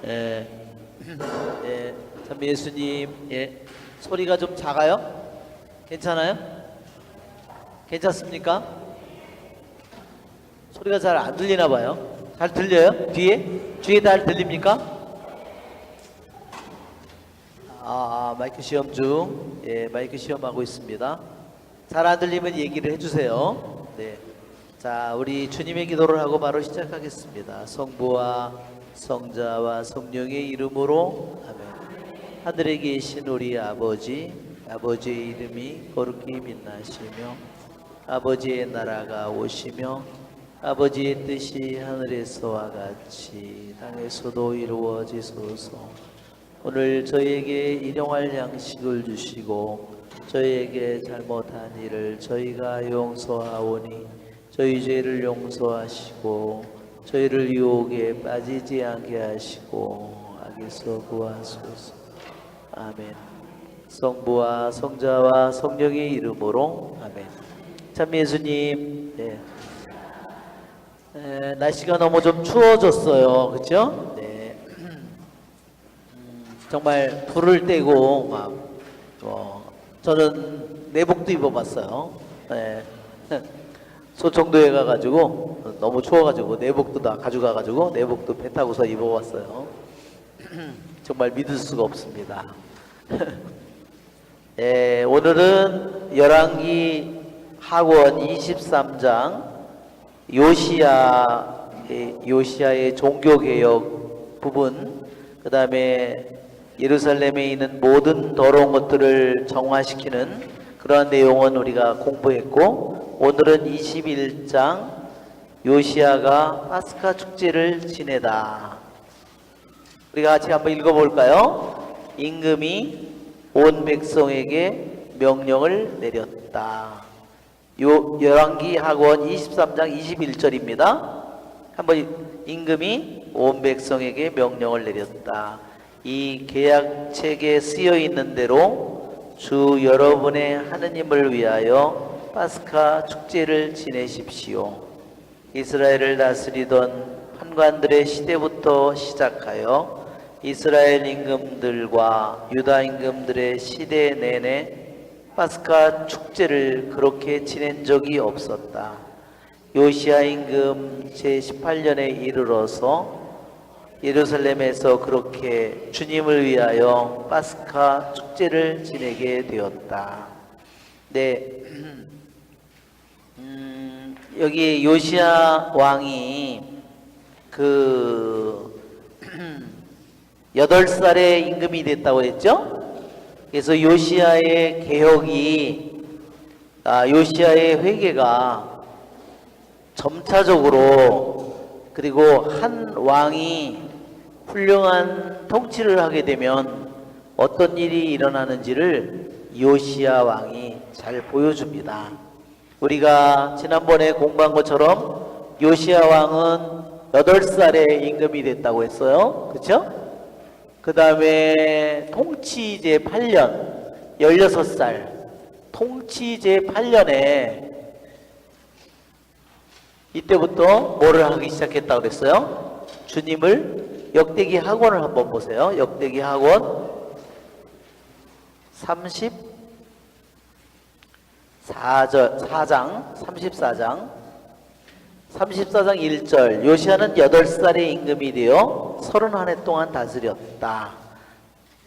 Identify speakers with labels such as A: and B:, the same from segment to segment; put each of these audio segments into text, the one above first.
A: 예, 예, 참 예수님, 예, 소리가 좀 작아요? 괜찮아요? 괜찮습니까? 소리가 잘 안 들리나 봐요. 잘 들려요? 뒤에? 뒤에 잘 들립니까? 마이크 시험 중, 예, 마이크 시험하고 있습니다. 잘 안 들리면 얘기를 해주세요. 네. 자, 우리 주님의 기도를 하고 바로 시작하겠습니다. 성부와 성자와 성령의 이름으로 아멘. 하늘에 계신 우리 아버지, 아버지의 이름이 거룩히 빛나시며 아버지의 나라가 오시며 아버지의 뜻이 하늘에서와 같이 땅에서도 이루어지소서. 오늘 저희에게 일용할 양식을 주시고 저희에게 잘못한 일을 저희가 용서하오니 저희 죄를 용서하시고 저희를 유혹에 빠지지 않게 하시고 악에서 구하소서. 아멘. 성부와 성자와 성령의 이름으로 아멘. 참 예수님, 네. 날씨가 너무 좀 추워졌어요. 그렇죠? 네. 정말 불을 떼고 막 저는 내복도 입어봤어요. 네. 소청도에 가가지고 너무 추워가지고 내복도 다 가져가가지고 내복도 배 타고서 입어봤어요. 정말 믿을 수가 없습니다. 네, 오늘은 열왕기 하권 23장 요시야의 종교개혁 부분, 그 다음에 예루살렘에 있는 모든 더러운 것들을 정화시키는 그러한 내용은 우리가 공부했고, 오늘은 21장 요시야가 파스카 축제를 지내다. 우리가 같이 한번 읽어볼까요? 임금이 온 백성에게 명령을 내렸다. 열왕기 하권 23장 21절입니다. 한번 임금이 온 백성에게 명령을 내렸다. 이 계약책에 쓰여 있는 대로 주 여러분의 하느님을 위하여 파스카 축제를 지내십시오. 이스라엘을 다스리던 판관들의 시대부터 시작하여 이스라엘 임금들과 유다 임금들의 시대 내내 파스카 축제를 그렇게 지낸 적이 없었다. 요시야 임금 제18년에 이르러서 예루살렘에서 그렇게 주님을 위하여 파스카 축제를 지내게 되었다. 네, 여기 요시야 왕이 8살에 임금이 됐다고 했죠? 그래서 요시야의 개혁이, 요시야의 회개가 점차적으로, 그리고 한 왕이 훌륭한 통치를 하게 되면 어떤 일이 일어나는지를 요시야 왕이 잘 보여줍니다. 우리가 지난번에 공부한 것처럼 요시야 왕은 8살에 임금이 됐다고 했어요. 그렇죠? 그 다음에 통치제 8년, 16살, 통치제 8년에 이때부터 뭐를 하기 시작했다고 그랬어요? 주님을 역대기 학원을 한번 보세요. 역대기 학원 34장 1절. 요시야는 8살에 임금이 되어 31해 동안 다스렸다.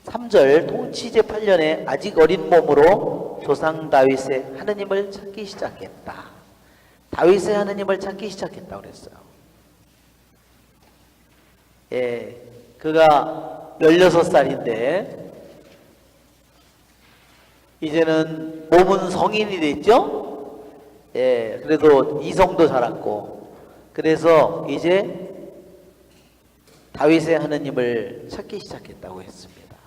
A: 3절. 통치제 8년에 아직 어린 몸으로 조상 다윗의 하느님을 찾기 시작했다. 다윗의 하느님을 찾기 시작했다고 그랬어요. 예, 그가 16살인데 이제는 몸은 성인이 됐죠? 예, 그래도 이성도 자랐고, 그래서 이제 다윗의 하느님을 찾기 시작했다고 했습니다.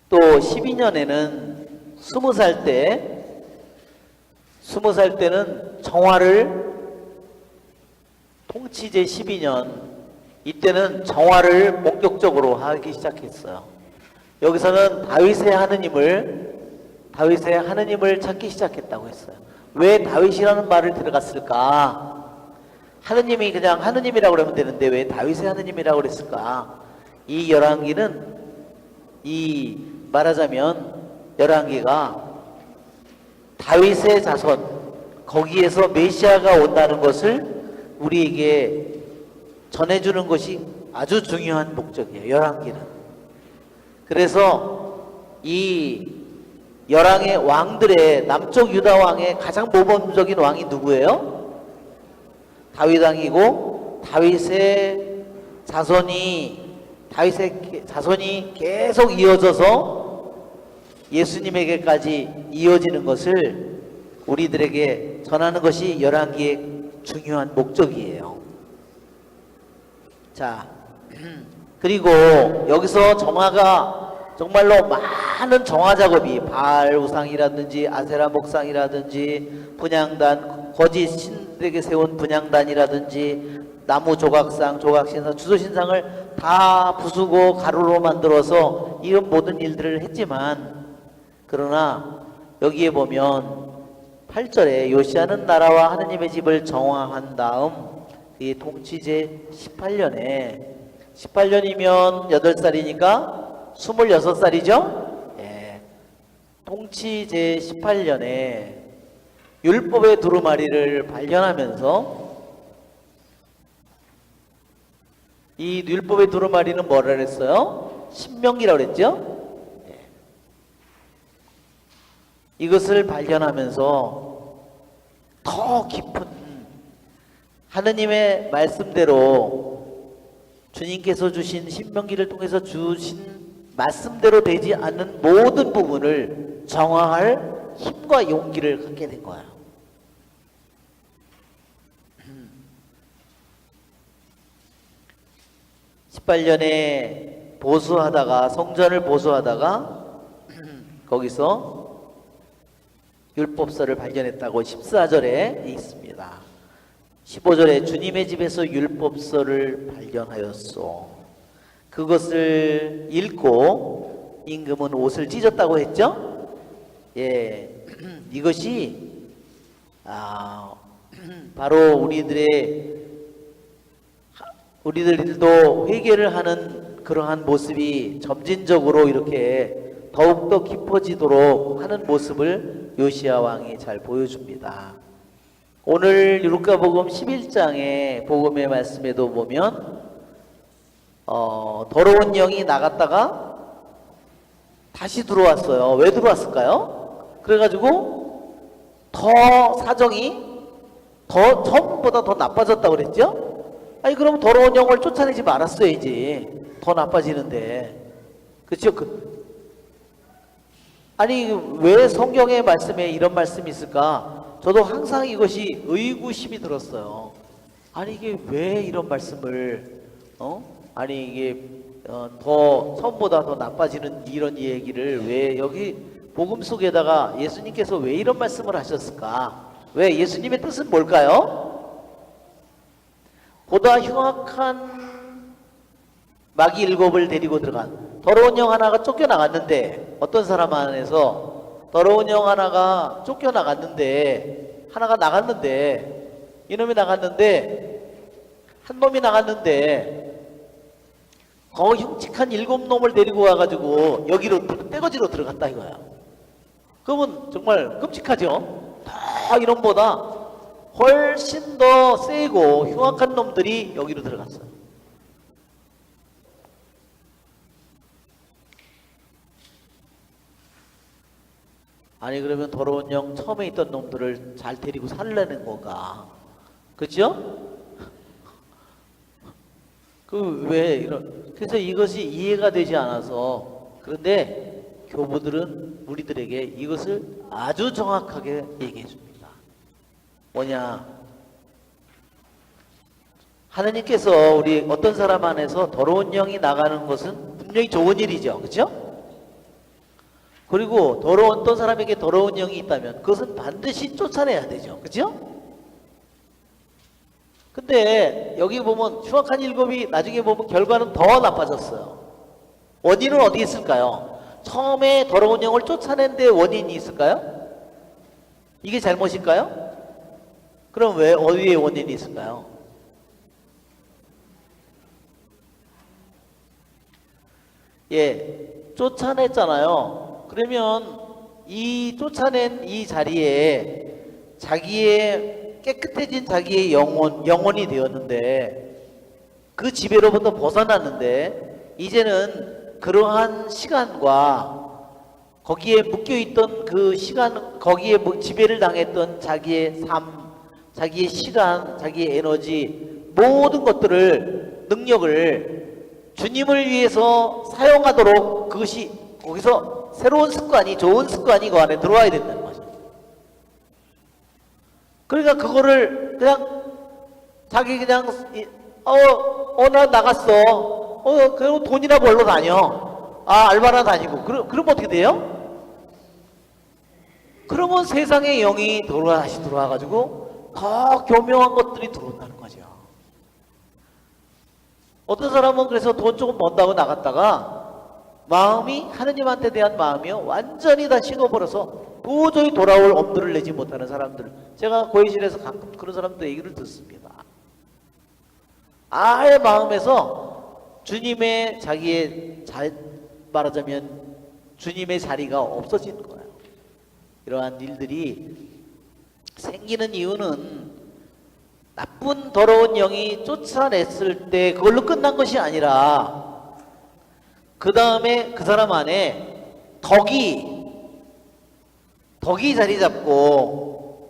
A: 또 12년에는 20살 때는 정화를, 통치제 12년, 이때는 정화를 본격적으로 하기 시작했어요. 여기서는 다윗의 하느님을 찾기 시작했다고 했어요. 왜 다윗이라는 말을 들어갔을까? 하느님이 그냥 하느님이라고 그러면 되는데 왜 다윗의 하느님이라고 그랬을까? 이 열왕기는 이 말하자면 열왕기가 다윗의 자손 거기에서 메시아가 온다는 것을 우리에게 전해주는 것이 아주 중요한 목적이에요. 열왕기는. 그래서 이 열왕의 왕들의 남쪽 유다 왕의 가장 모범적인 왕이 누구예요? 다윗 왕이고 다윗의 자손이 계속 이어져서 예수님에게까지 이어지는 것을 우리들에게 전하는 것이 열왕기의 중요한 목적이에요. 자, 그리고 여기서 정화가 정말로 많은 정화 작업이 바알 우상이라든지 아세라 목상이라든지 분향단 거짓 신들에게 세운 분향단이라든지 나무 조각상, 조각신상, 주소신상을 다 부수고 가루로 만들어서 이런 모든 일들을 했지만 그러나 여기에 보면 8절에 요시아는 나라와 하느님의 집을 정화한 다음 이 통치제 18년이면 8살이니까 26살이죠? 예. 통치제 18년에 율법의 두루마리를 발견하면서 이 율법의 두루마리는 뭐라 그랬어요? 신명기라고 그랬죠? 예. 이것을 발견하면서 더 깊은 하느님의 말씀대로 주님께서 주신 신명기를 통해서 주신 말씀대로 되지 않는 모든 부분을 정화할 힘과 용기를 갖게 된 거예요. 18년에 보수하다가 성전을 보수하다가 거기서 율법서를 발견했다고 14절에 있습니다. 15절에 주님의 집에서 율법서를 발견하였소. 그것을 읽고 임금은 옷을 찢었다고 했죠? 예, 이것이 바로 우리들도 회개를 하는 그러한 모습이 점진적으로 이렇게 더욱더 깊어지도록 하는 모습을 요시야 왕이 잘 보여줍니다. 오늘 루카복음 11장의 복음의 말씀에도 보면 더러운 영이 나갔다가 다시 들어왔어요. 왜 들어왔을까요? 그래가지고 더 사정이 처음보다 더 나빠졌다고 그랬죠? 아니 그럼 더러운 영을 쫓아내지 말았어야지. 더 나빠지는데. 그렇죠? 아니 왜 성경의 말씀에 이런 말씀이 있을까? 저도 항상 이것이 의구심이 들었어요. 아니 이게 왜 이런 말씀을 아니 이게 더 처음보다 더 나빠지는 이런 얘기를 왜 여기 복음 속에다가 예수님께서 왜 이런 말씀을 하셨을까? 왜 예수님의 뜻은 뭘까요? 보다 흉악한 마귀 7을 데리고 들어간 더러운 영 하나가 쫓겨나갔는데 어떤 사람 안에서 더러운 영 하나가 쫓겨나갔는데 하나가 나갔는데 이놈이 나갔는데 한 놈이 나갔는데 더 흉측한 7놈을 데리고 와가지고 여기로 떼거지로 들어갔다 이거야. 그러면 정말 끔찍하죠. 다 이놈보다 훨씬 더 세고 흉악한 놈들이 여기로 들어갔어요. 아니 그러면 더러운 영 처음에 있던 놈들을 잘 데리고 살려는 건가? 그렇죠? 왜 이런? 그래서 이것이 이해가 되지 않아서 그런데 교부들은 우리들에게 이것을 아주 정확하게 얘기해 줍니다. 뭐냐? 하느님께서 우리 어떤 사람 안에서 더러운 영이 나가는 것은 분명히 좋은 일이죠. 그렇죠? 그리고 어떤 사람에게 더러운 영이 있다면 그것은 반드시 쫓아내야 되죠. 그렇죠? 근데 여기 보면 흉악한 7이 나중에 보면 결과는 더 나빠졌어요. 원인은 어디 있을까요? 처음에 더러운 영을 쫓아낸 데 원인이 있을까요? 이게 잘못일까요? 그럼 왜 어디에 원인이 있을까요? 예, 쫓아냈잖아요. 그러면 이 쫓아낸 이 자리에 자기의 깨끗해진 자기의 영혼이 되었는데 그 지배로부터 벗어났는데 이제는 그러한 시간과 거기에 묶여있던 그 시간, 거기에 지배를 당했던 자기의 삶, 자기의 시간, 자기의 에너지, 모든 것들을, 능력을 주님을 위해서 사용하도록 그것이 거기서 새로운 습관이, 좋은 습관이 그 안에 들어와야 된다는 거죠. 그러니까 그거를 그냥 자기 그냥 나 나갔어. 그리고 돈이나 벌러 다녀. 알바나 다니고. 그러면 어떻게 돼요? 그러면 세상의 영이 다시 들어와가지고 더 교묘한 것들이 들어온다는 거죠. 어떤 사람은 그래서 돈 조금 번다고 나갔다가 마음이 하느님한테 대한 마음이요 완전히 다 식어버려서 도저히 돌아올 엄두를 내지 못하는 사람들, 제가 고해실에서 가끔 그런 사람들 얘기를 듣습니다. 아예 마음에서 주님의 자기의 말하자면 주님의 자리가 없어지는 거예요. 이러한 일들이 생기는 이유는 나쁜 더러운 영이 쫓아냈을 때 그걸로 끝난 것이 아니라 그 다음에 그 사람 안에 덕이 자리 잡고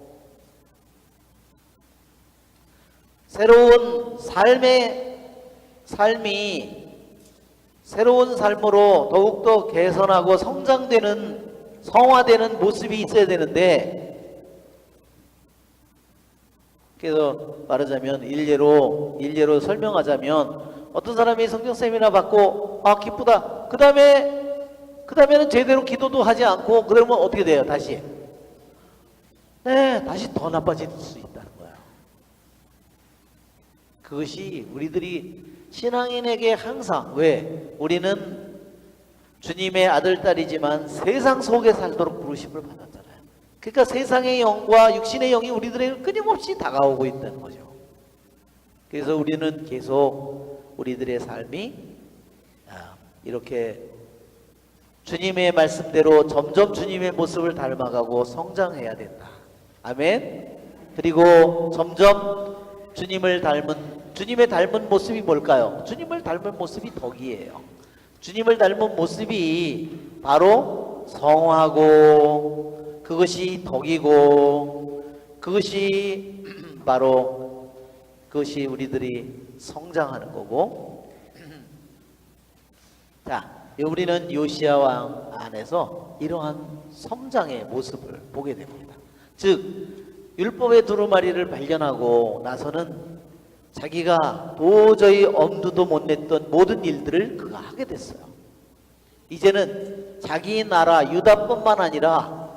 A: 새로운 삶이 새로운 삶으로 더욱더 개선하고 성장되는 성화되는 모습이 있어야 되는데, 그래서 말하자면 일례로 설명하자면 어떤 사람이 성경 세미나 받고 기쁘다. 그 다음에는 제대로 기도도 하지 않고 그러면 어떻게 돼요? 다시 더 나빠질 수 있다는 거예요. 그것이 우리들이 신앙인에게 항상 우리는 주님의 아들, 딸이지만 세상 속에 살도록 부르심을 받았잖아요. 그러니까 세상의 영과 육신의 영이 우리들에게 끊임없이 다가오고 있다는 거죠. 그래서 우리는 계속 우리들의 삶이 이렇게 주님의 말씀대로 점점 주님의 모습을 닮아가고 성장해야 된다. 아멘. 그리고 점점 주님의 닮은 모습이 뭘까요? 주님을 닮은 모습이 덕이에요. 주님을 닮은 모습이 바로 성하고 그것이 덕이고 그것이 바로 그것이 우리들이 성장하는 거고. 자, 우리는 요시야 왕 안에서 이러한 성장의 모습을 보게 됩니다. 즉 율법의 두루마리를 발견하고 나서는 자기가 도저히 엄두도 못 냈던 모든 일들을 그가 하게 됐어요. 이제는 자기 나라 유다뿐만 아니라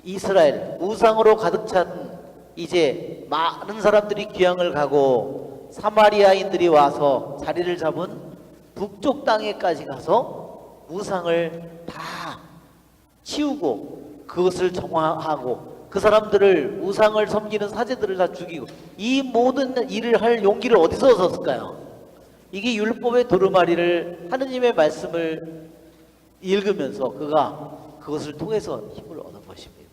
A: 이스라엘 우상으로 가득 찬 이제 많은 사람들이 귀향을 가고 사마리아인들이 와서 자리를 잡은 북쪽 땅에까지 가서 우상을 다 치우고 그것을 정화하고 그 사람들을 우상을 섬기는 사제들을 다 죽이고 이 모든 일을 할 용기를 어디서 얻었을까요? 이게 율법의 두루마리를 하느님의 말씀을 읽으면서 그가 그것을 통해서 힘을 얻은 것입니다.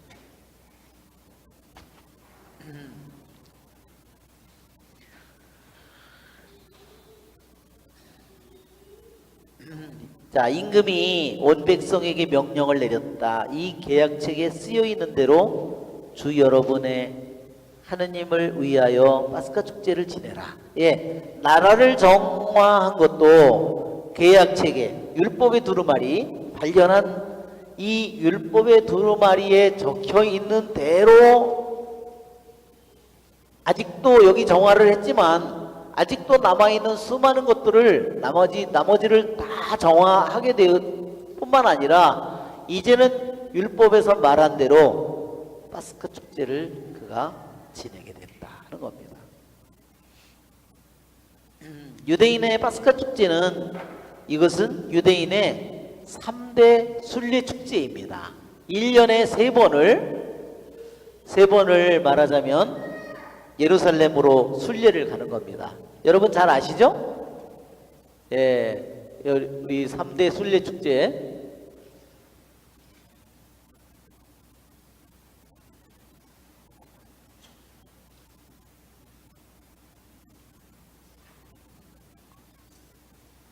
A: 자, 임금이 온 백성에게 명령을 내렸다. 이 계약책에 쓰여 있는 대로 주 여러분의 하느님을 위하여 파스카 축제를 지내라. 나라를 정화한 것도 계약책에 율법의 두루마리 발견한 이 율법의 두루마리에 적혀 있는 대로 아직도 여기 정화를 했지만 아직도 남아있는 수많은 것들을 나머지를 다 정화하게 될 뿐만 아니라 이제는 율법에서 말한 대로 파스카 축제를 그가 지내게 된다는 겁니다. 유대인의 파스카 축제는 이것은 유대인의 3대 순례 축제입니다. 1년에 3번을 말하자면 예루살렘으로 순례를 가는 겁니다. 여러분 잘 아시죠? 우리 3대 순례축제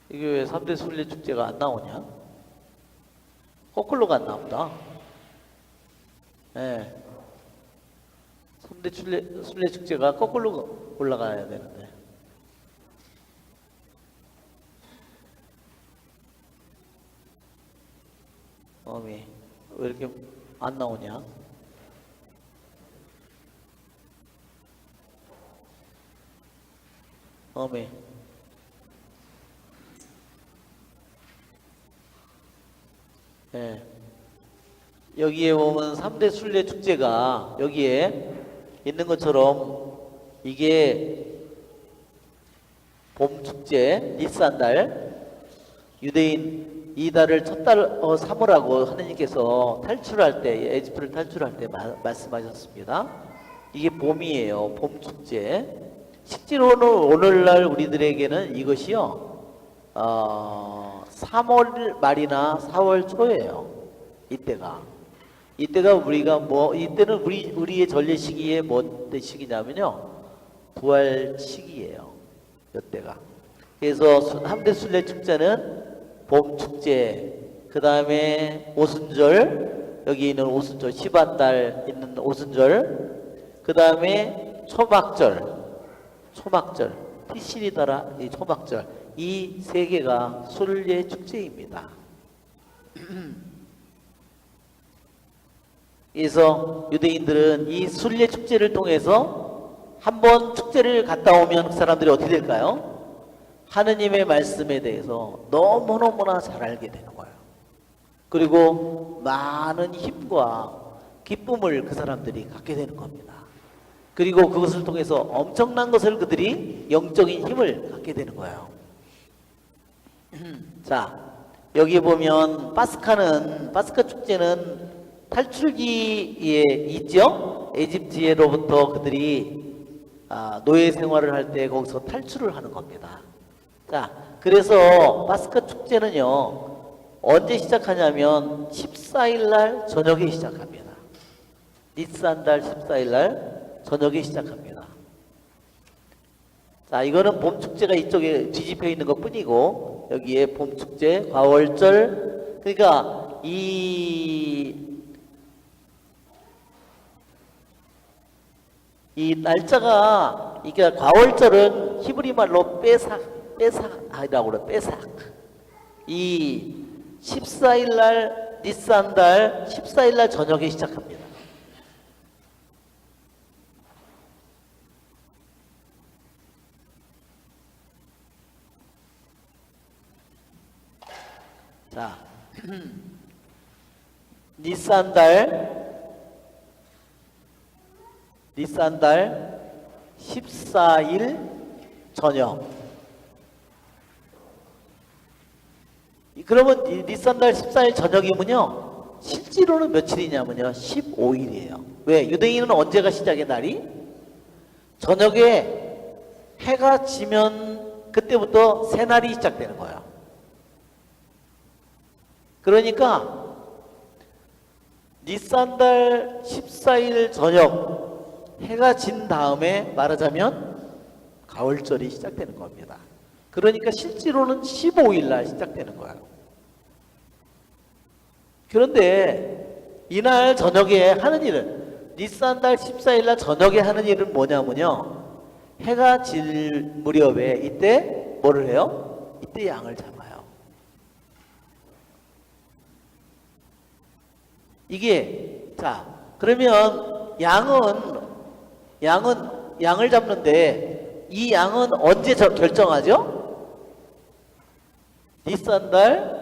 A: 이게 왜 3대 순례축제가 안 나오냐? 거꾸로 갔나 보다. 예. 3대 순례축제가 거꾸로 올라가야 되는데. 어미, 왜 이렇게 안 나오냐? 어미. 예. 여기에 보면 3대 순례 축제가 여기에 있는 것처럼 이게 봄 축제, 니산달, 유대인 이달을 첫 달 삼으라고 하느님께서 탈출할 때, 에집트를 탈출할 때 말씀하셨습니다. 이게 봄이에요. 봄 축제. 실제로는 오늘날 우리들에게는 이것이요, 3월 말이나 4월 초예요. 이때가 우리가 이때는 우리의 전례 시기에 뭔 시기냐면요, 부활 시기예요. 이때가. 그래서 3대 순례 축제는 봄 축제, 그 다음에 오순절, 여기 있는 오순절, 시반달 있는 오순절, 그 다음에 초막절, 티시리다라 이 초막절, 이 세 개가 순례 축제입니다. 그래서 유대인들은 이 순례 축제를 통해서 한번 축제를 갔다 오면 그 사람들이 어떻게 될까요? 하느님의 말씀에 대해서 너무너무나 잘 알게 되는 거예요. 그리고 많은 힘과 기쁨을 그 사람들이 갖게 되는 겁니다. 그리고 그것을 통해서 엄청난 것을 그들이 영적인 힘을 갖게 되는 거예요. 자, 여기 보면 파스카 축제는 탈출기에 있죠? 에집트로부터 그들이 노예 생활을 할 때 거기서 탈출을 하는 겁니다. 자, 그래서 파스카 축제는요, 언제 시작하냐면 14일 날 저녁에 시작합니다. 니산달 14일 날 저녁에 시작합니다. 자, 이거는 봄 축제가 이쪽에 뒤집혀 있는 것 뿐이고, 여기에 봄 축제, 과월절, 그러니까 이 날짜가, 이게 과월절은 히브리 말로 빼삭이라고 그래요. 빼삭. 이 14일 날, 니산달 14일 날 저녁에 시작합니다. 자, 니산달 14일 저녁. 그러면 니산달 14일 저녁이면요, 실제로는 며칠이냐면요, 15일이에요. 왜? 유대인은 언제가 시작의 날이? 저녁에 해가 지면 그때부터 새날이 시작되는 거예요. 그러니까 니산달 14일 저녁, 해가 진 다음에 말하자면 가을절이 시작되는 겁니다. 그러니까 실제로는 15일 날 시작되는 거예요. 그런데 이날 저녁에 하는 일은, 니산달 14일 날 저녁에 하는 일은 뭐냐면요, 해가 질 무렵에 이때 뭐를 해요? 이때 양을 잡아요. 이게, 자, 그러면 양을 잡는데 이 양은 언제 결정하죠? 니산달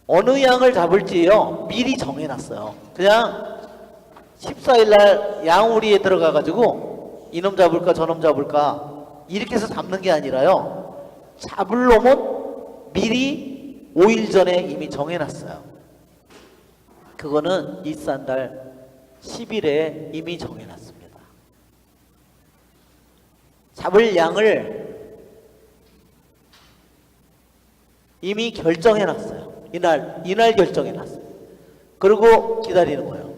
A: 어느 양을 잡을지요, 미리 정해놨어요. 그냥 14일날 양우리에 들어가가지고 이놈 잡을까 저놈 잡을까 이렇게 해서 잡는 게 아니라요, 잡을 놈은 미리 5일 전에 이미 정해놨어요. 그거는 니산달 10일에 이미 정해놨습니다. 잡을 양을 이미 결정해놨어요. 이날 결정해놨어요. 그리고 기다리는 거예요.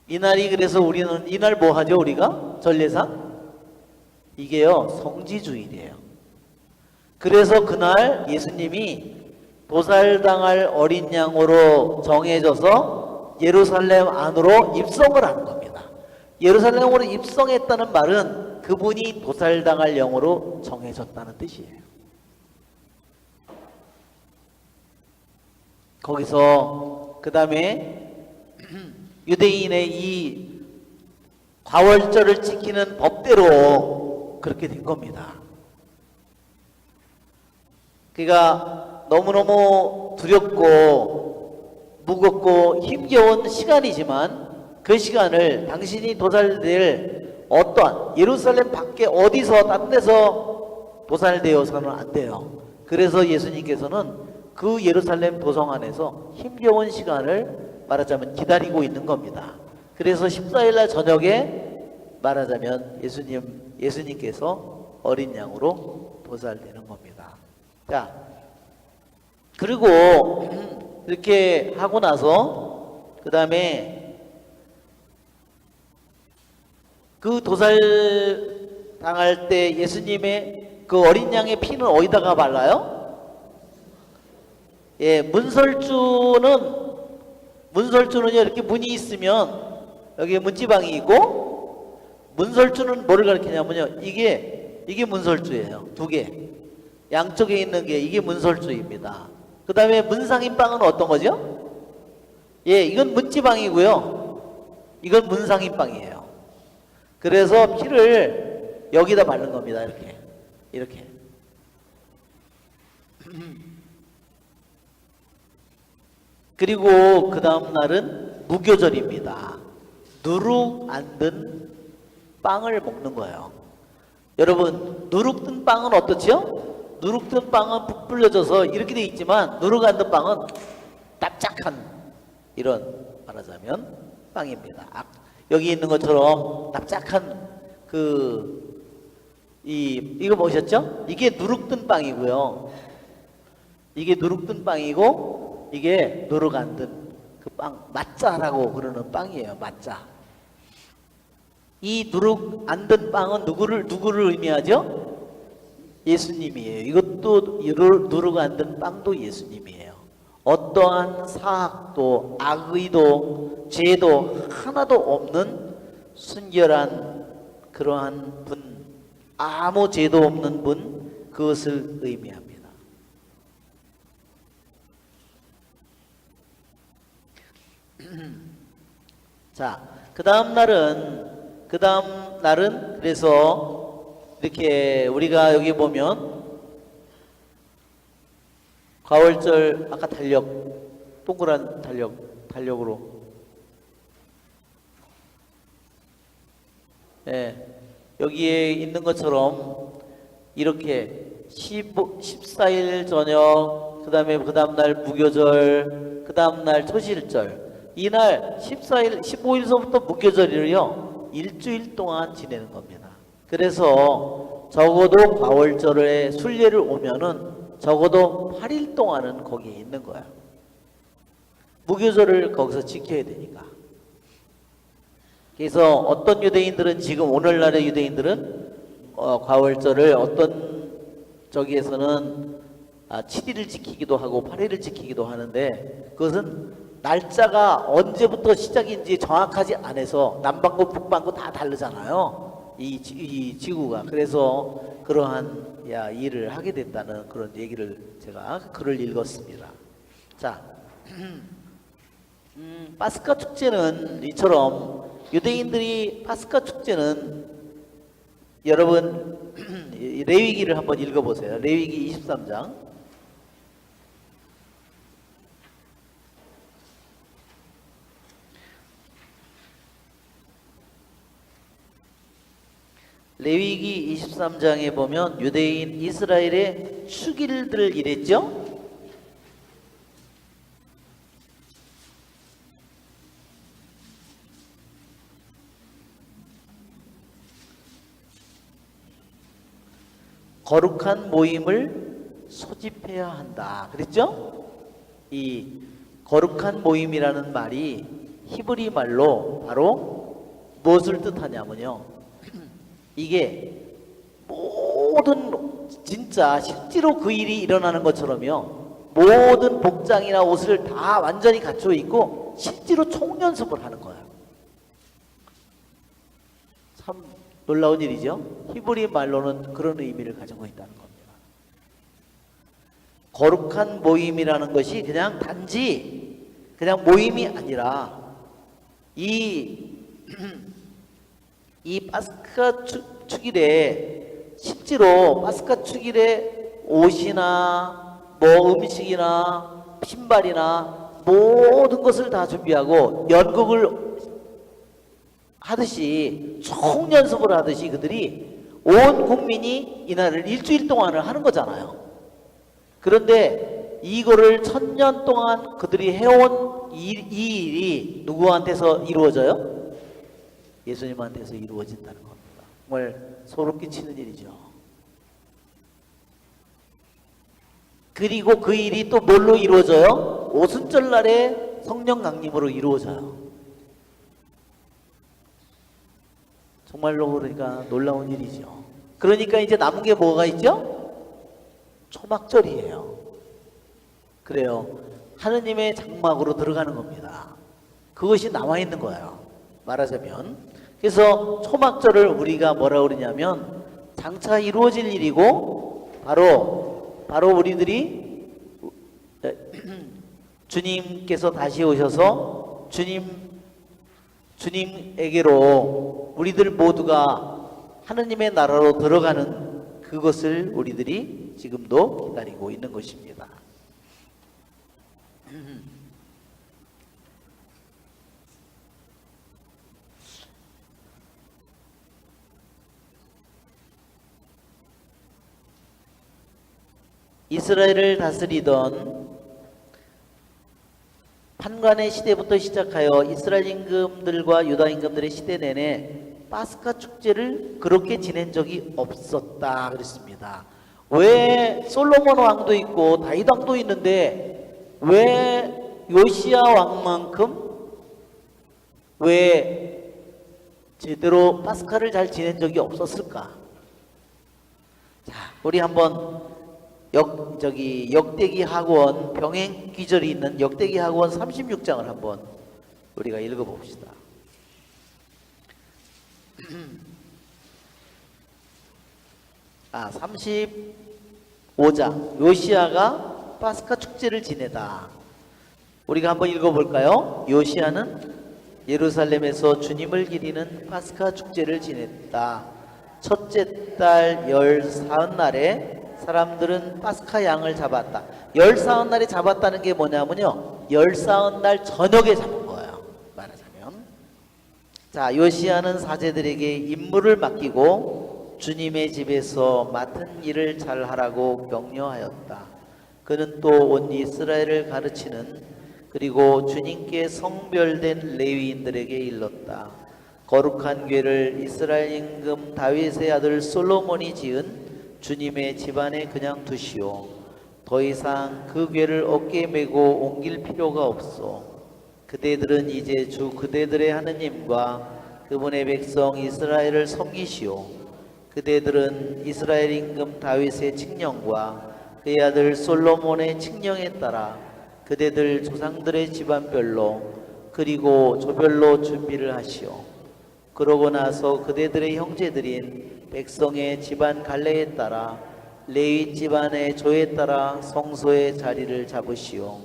A: 이날이, 그래서 우리는 이날 뭐 하죠? 우리가 전례상 이게요, 성지주일이에요. 그래서 그날 예수님이 도살당할 어린 양으로 정해져서 예루살렘 안으로 입성을 하는 겁니다. 예루살렘으로 입성했다는 말은 그분이 도살당할 영으로 정해졌다는 뜻이에요. 거기서 그 다음에 유대인의 이 과월절을 지키는 법대로 그렇게 된 겁니다. 그러니까 너무너무 두렵고 무겁고 힘겨운 시간이지만 그 시간을 당신이 도살될 어떠한 예루살렘 밖에 어디서 딴 데서 도살되어서는 안 돼요. 그래서 예수님께서는 그 예루살렘 도성 안에서 힘겨운 시간을 말하자면 기다리고 있는 겁니다. 그래서 14일날 저녁에 말하자면 예수님께서 어린 양으로 도살되는 겁니다. 자, 그리고 이렇게 하고 나서 그 다음에 그 도살 당할 때 예수님의 그 어린 양의 피는 어디다가 발라요? 예, 문설주는요, 이렇게 문이 있으면 여기에 문지방이 있고, 문설주는 뭐를 가리키냐면요, 이게 문설주예요. 두 개. 양쪽에 있는 게 이게 문설주입니다. 그 다음에 문상인빵은 어떤 거죠? 예, 이건 문지방이고요. 이건 문상인빵이에요. 그래서 피를 여기다 바른 겁니다. 이렇게. 그리고 그 다음 날은 무교절입니다. 누룩 안 든 빵을 먹는 거예요. 여러분, 누룩 든 빵은 어떻죠? 누룩 든 빵은 부풀려져서 이렇게 돼 있지만 누룩 안 든 빵은 납작한 이런 말하자면 빵입니다. 여기 있는 것처럼 납작한 이거 보셨죠? 이게 누룩 든 빵이고요. 이게 누룩 든 빵이고 이게 누룩 안 든 그 빵, 맛자라고 그러는 빵이에요. 맛자. 이 누룩 안 든 빵은 누구를 의미하죠? 예수님이에요. 이것도 누룩 안 든 빵도 예수님이에요. 어떠한 사악도 악의도 죄도 하나도 없는 순결한 그러한 분, 아무 죄도 없는 분, 그것을 의미합니다. 자, 그 다음 날은 그래서 이렇게 우리가 여기 보면 가월절 아까 동그란 달력으로 여기에 있는 것처럼 이렇게 14일 저녁, 그 다음 날 무교절, 그 다음 날 초실절, 이날 14일, 15일서부터 무교절을요 일주일 동안 지내는 겁니다. 그래서 적어도 가월절에 순례를 오면은 적어도 8일 동안은 거기에 있는 거예요. 무교절을 거기서 지켜야 되니까. 그래서 어떤 유대인들은 지금 오늘날의 유대인들은 가월절을 어떤 저기에서는 7일을 지키기도 하고 8일을 지키기도 하는데 그것은 날짜가 언제부터 시작인지 정확하지 않아서 남반구 북반구 다 다르잖아요. 이 지구가. 그래서 그러한 일을 하게 됐다는 그런 얘기를 제가 글을 읽었습니다. 자, 파스카 축제는 이처럼 유대인들이 파스카 축제는 여러분 레위기를 한번 읽어보세요. 레위기 23장. 레위기 23장에 보면 유대인 이스라엘의 축일들을 이랬죠. 거룩한 모임을 소집해야 한다. 그랬죠? 이 거룩한 모임이라는 말이 히브리 말로 바로 무엇을 뜻하냐면요. 이게 모든 진짜 실제로 그 일이 일어나는 것처럼요. 모든 복장이나 옷을 다 완전히 갖춰 있고 실제로 총연습을 하는 거예요. 참 놀라운 일이죠. 히브리 말로는 그런 의미를 가지고 있다는 겁니다. 거룩한 모임이라는 것이 그냥 단지 그냥 모임이 아니라 이 파스카 축일에 실제로 파스카 축일에 옷이나 뭐 음식이나 신발이나 모든 것을 다 준비하고 연극을 하듯이 총연습을 하듯이 그들이 온 국민이 이날을 일주일 동안을 하는 거잖아요. 그런데 이거를 1000년 동안 그들이 해온 이 일이 누구한테서 이루어져요? 예수님한테서 이루어진다는 겁니다. 정말 소름 끼치는 일이죠. 그리고 그 일이 또 뭘로 이루어져요? 오순절날에 성령 강림으로 이루어져요. 정말로 그러니까 놀라운 일이죠. 그러니까 이제 남은 게 뭐가 있죠? 초막절이에요. 그래요. 하느님의 장막으로 들어가는 겁니다. 그것이 남아 있는 거예요. 말하자면. 그래서 초막절을 우리가 뭐라 그러냐면 장차 이루어질 일이고 바로 우리들이 주님께서 다시 오셔서 주님에게로 우리들 모두가 하느님의 나라로 들어가는 그것을 우리들이 지금도 기다리고 있는 것입니다. '이스라엘을 다스리던 판관의 시대부터 시작하여 이스라엘 임금들과 유다 임금들의 시대 내내 파스카 축제를 그렇게 지낸 적이 없었다.' 그랬습니다. 왜 솔로몬 왕도 있고 다윗 왕도 있는데 왜 요시야 왕만큼 왜 제대로 파스카를 잘 지낸 적이 없었을까? 자, 우리 한번 역대기 학원 병행 기절이 있는 역대기 학원 36장을 한번 우리가 읽어봅시다. 아, 35장 요시야가 파스카 축제를 지내다. 우리가 한번 읽어볼까요? 요시야는 예루살렘에서 주님을 기리는 파스카 축제를 지냈다. 첫째 달 14날에 사람들은 파스카 양을 잡았다. 14날에 잡았다는 게 뭐냐면요, 14날 저녁에 잡은 거예요. 말하자면. 자, 요시야는 사제들에게 임무를 맡기고 주님의 집에서 맡은 일을 잘 하라고 격려하였다. 그는 또 온 이스라엘을 가르치는 그리고 주님께 성별된 레위인들에게 일렀다. 거룩한 궤를 이스라엘 임금 다윗의 아들 솔로몬이 지은 주님의 집안에 그냥 두시오. 더 이상 그 궤를 어깨에 메고 옮길 필요가 없소. 그대들은 이제 주 그대들의 하느님과 그분의 백성 이스라엘을 섬기시오. 그대들은 이스라엘 임금 다윗의 칙령과 그의 아들 솔로몬의 칙령에 따라 그대들 조상들의 집안별로 그리고 조별로 준비를 하시오. 그러고 나서 그대들의 형제들인 백성의 집안 갈래에 따라 레위 집안의 조에 따라 성소의 자리를 잡으시오.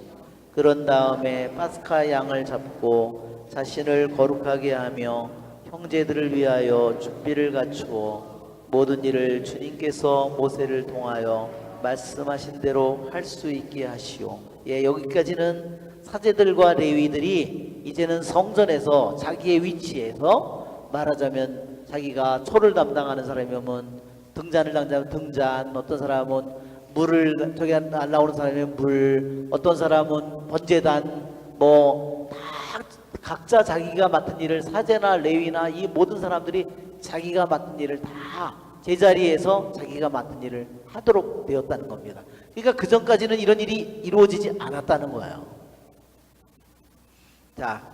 A: 그런 다음에 파스카 양을 잡고 자신을 거룩하게 하며 형제들을 위하여 준비를 갖추어 모든 일을 주님께서 모세를 통하여 말씀하신 대로 할 수 있게 하시오. 예, 여기까지는 사제들과 레위들이 이제는 성전에서 자기의 위치에서 말하자면 자기가 초를 담당하는 사람이면 등잔을 담당하면 등잔, 어떤 사람은 물을 저기 날라오는 사람이면 물, 어떤 사람은 번제단, 뭐 다 각자 자기가 맡은 일을 사제나 레위나 이 모든 사람들이 자기가 맡은 일을 다 제자리에서 자기가 맡은 일을 하도록 되었다는 겁니다. 그러니까 그 전까지는 이런 일이 이루어지지 않았다는 거예요. 자,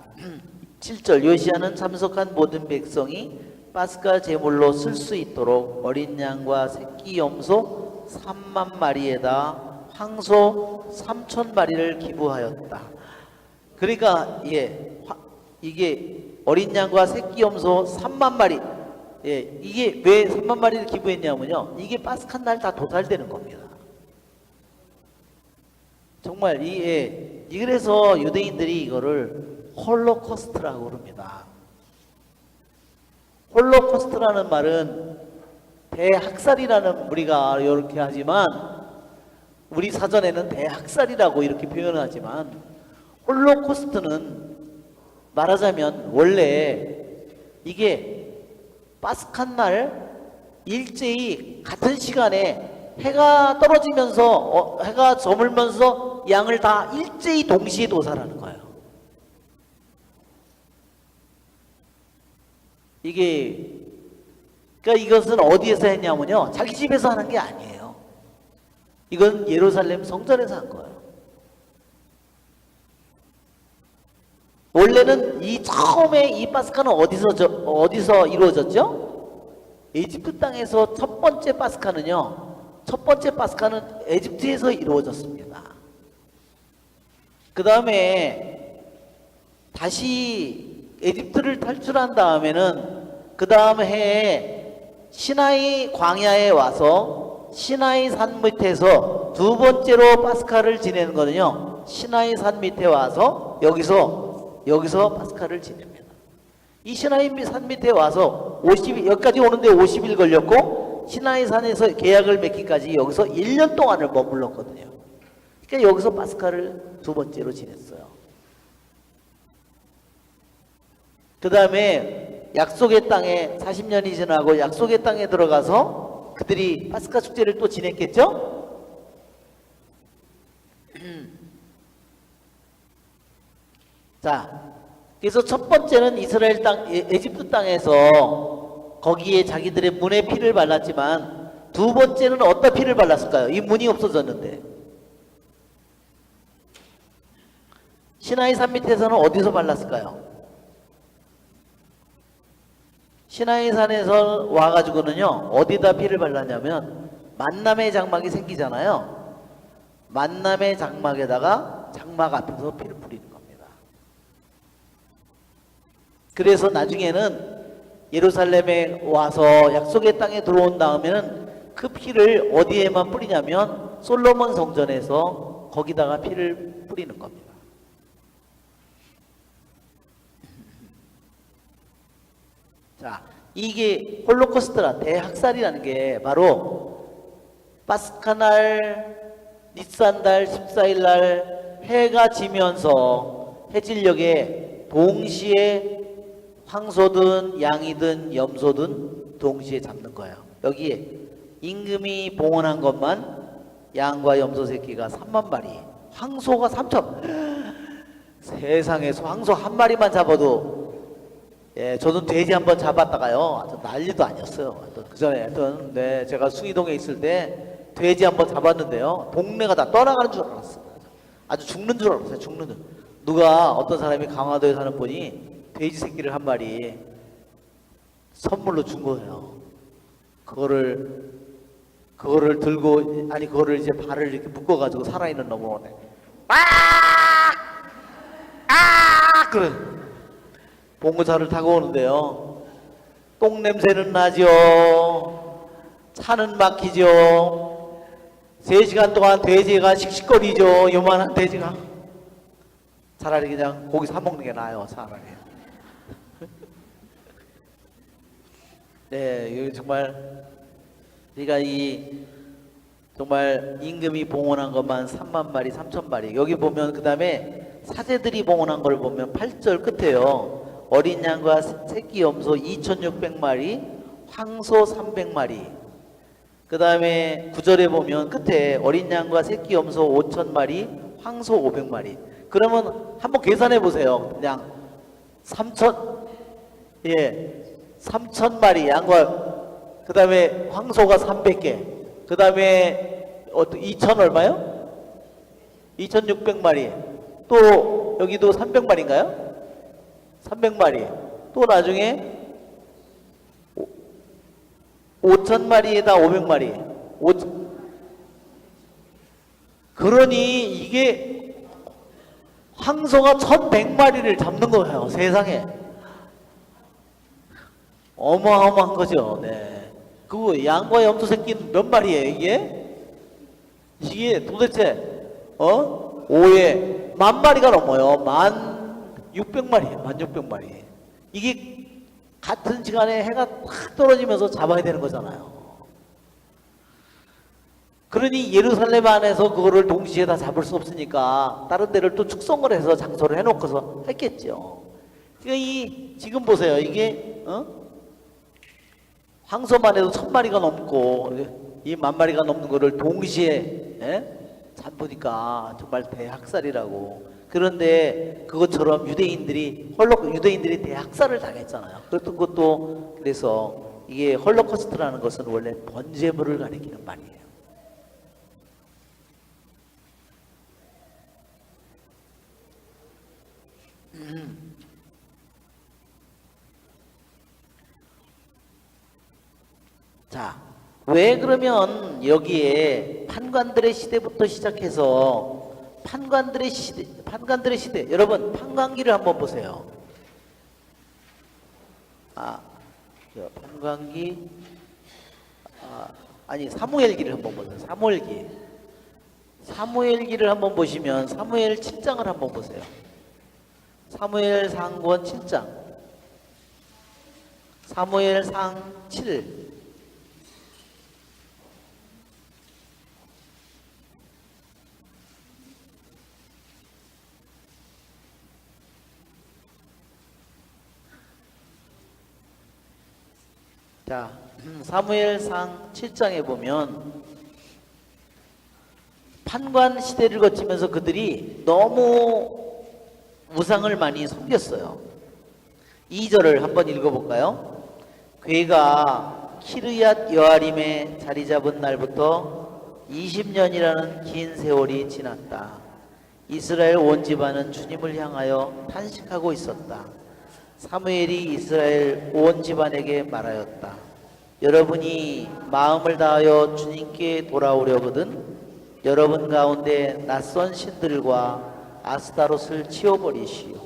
A: 7절 요시야는 참석한 모든 백성이 파스카 제물로 쓸 수 있도록 어린 양과 새끼 염소 3만 마리에다 황소 3천 마리를 기부하였다. 그러니까 이게 어린 양과 새끼 염소 3만 마리, 이게 왜 3만 마리를 기부했냐면요, 이게 파스카 날 다 도달되는 겁니다. 정말 그래서 유대인들이 이거를 홀로코스트라고 그럽니다. 홀로코스트라는 말은 대학살이라는, 우리가 이렇게 하지만 우리 사전에는 대학살이라고 이렇게 표현하지만, 홀로코스트는 말하자면 원래 이게 파스카 날 일제히 같은 시간에 해가 떨어지면서 해가 저물면서 양을 다 일제히 동시에 도살하는 거예요. 그러니까 이것은 어디에서 했냐면요, 자기 집에서 하는 게 아니에요. 이건 예루살렘 성전에서 한 거예요. 원래는 처음에 이 파스카는 어디서 이루어졌죠? 에집트 땅에서 첫 번째 파스카는 에집트에서 이루어졌습니다. 그 다음에 다시 에집트를 탈출한 다음에는 그 다음 해에 시나이 광야에 와서 시나이 산 밑에서 두 번째로 파스카를 지내는 거는요, 시나이 산 밑에 와서 여기서 파스카를 지냅니다. 이 시나이 산 밑에 와서 여기까지 오는데 50일 걸렸고, 시나이 산에서 계약을 맺기까지 여기서 1년 동안을 머물렀거든요. 그러니까 여기서 파스카를 두 번째로 지냈어요. 그 다음에 약속의 땅에 40년이 지나고 약속의 땅에 들어가서 그들이 파스카 축제를 또 지냈겠죠? 자, 그래서 첫 번째는 이스라엘 땅, 에집트 땅에서 거기에 자기들의 문의 피를 발랐지만, 두 번째는 어디다 피를 발랐을까요? 이 문이 없어졌는데. 시나이 산 밑에서는 어디서 발랐을까요? 시나이 산에서 와가지고는요, 어디다 피를 발랐냐면 만남의 장막이 생기잖아요. 만남의 장막에다가 장막 앞에서 피를 뿌리는 겁니다. 그래서 나중에는 예루살렘에 와서 약속의 땅에 들어온 다음에는 그 피를 어디에만 뿌리냐면 솔로몬 성전에서 거기다가 피를 뿌리는 겁니다. 자, 이게 홀로코스트라, 대학살이라는 게 바로 파스카날 니산달 14일 날 해가 지면서 해질녘에 동시에 황소든 양이든 염소든 동시에 잡는 거예요. 여기에 임금이 봉헌한 것만 양과 염소 새끼가 3만 마리, 황소가 3천. 세상에, 황소 한 마리만 잡아도, 저는 돼지 한번 잡았다가요, 아주 난리도 아니었어요. 그 전에 제가 숭이동에 있을 때 돼지 한번 잡았는데요, 동네가 다 떠나가는 줄 알았어요. 아주 죽는 줄 알았어요. 어떤 사람이 강화도에 사는 분이 돼지 새끼를 한 마리 선물로 준 거예요. 그거를 들고, 그거를 이제 발을 이렇게 묶어가지고 살아있는 놈으로 그래. 봉고차를 타고 오는데요, 똥 냄새는 나죠. 차는 막히죠. 3시간 동안 돼지가 씩씩거리죠. 요만한 돼지가. 차라리 그냥 고기 사 먹는 게 나아요, 차라리. 네, 이거 정말 우리가 정말 임금이 봉헌한 것만 3만 마리, 3천 마리. 여기 보면 그 다음에 사제들이 봉헌한 걸 보면 8절 끝에요. 어린 양과 새끼 염소 2,600마리, 황소 300마리. 그 다음에 9절에 보면 끝에 어린 양과 새끼 염소 5,000마리, 황소 500마리. 그러면 한번 계산해 보세요. 그냥 3,000마리 양과 그 다음에 황소가 300개. 그 다음에 2천 얼마요? 2,600마리. 또 여기도 300마리인가요? 300마리. 또 나중에 5,000마리에다 500마리. 그러니 이게 황소가 1,100마리를 잡는 거예요. 세상에. 어마어마한 거죠. 네. 그 양과 염소 새끼는 몇 마리예요, 이게? 이게 도대체 5에 10,000마리가 넘어요. 1,600마리, 1,600마리. 이게 같은 시간에 해가 탁 떨어지면서 잡아야 되는 거잖아요. 그러니 예루살렘 안에서 그거를 동시에 다 잡을 수 없으니까 다른 데를 또 축성을 해서 장소를 해놓고서 했겠죠. 그러니까 지금 보세요. 이게 황소만 해도 1,000마리가 넘고 이 10,000마리가 넘는 거를 동시에 잡으니까 정말 대학살이라고. 그런데 그것처럼 유대인들이 대학살을 당했잖아요. 그랬던 것도 그래서 이게 헐로코스트라는 것은 원래 번제물을 가리키는 말이에요. 자, 왜 그러면 여기에 판관들의 시대부터 시작해서 판관들의 시대, 여러분 판관기를 한번 보세요. 판관기, 사무엘기를 한번 보세요. 사무엘기를 한번 보시면 사무엘 7장을 한번 보세요. 사무엘 상권 7장, 사무엘 상 7. 자, 사무엘상 7장에 보면 판관 시대를 거치면서 그들이 너무 우상을 많이 섬겼어요. 2절을 한번 읽어볼까요? 괴가 키르얏 여아림에 자리 잡은 날부터 20년이라는 긴 세월이 지났다. 이스라엘 온 집안은 주님을 향하여 탄식하고 있었다. 사무엘이 이스라엘 온 집안에게 말하였다. 여러분이 마음을 다하여 주님께 돌아오려거든 여러분 가운데 낯선 신들과 아스타롯을 치워버리시오.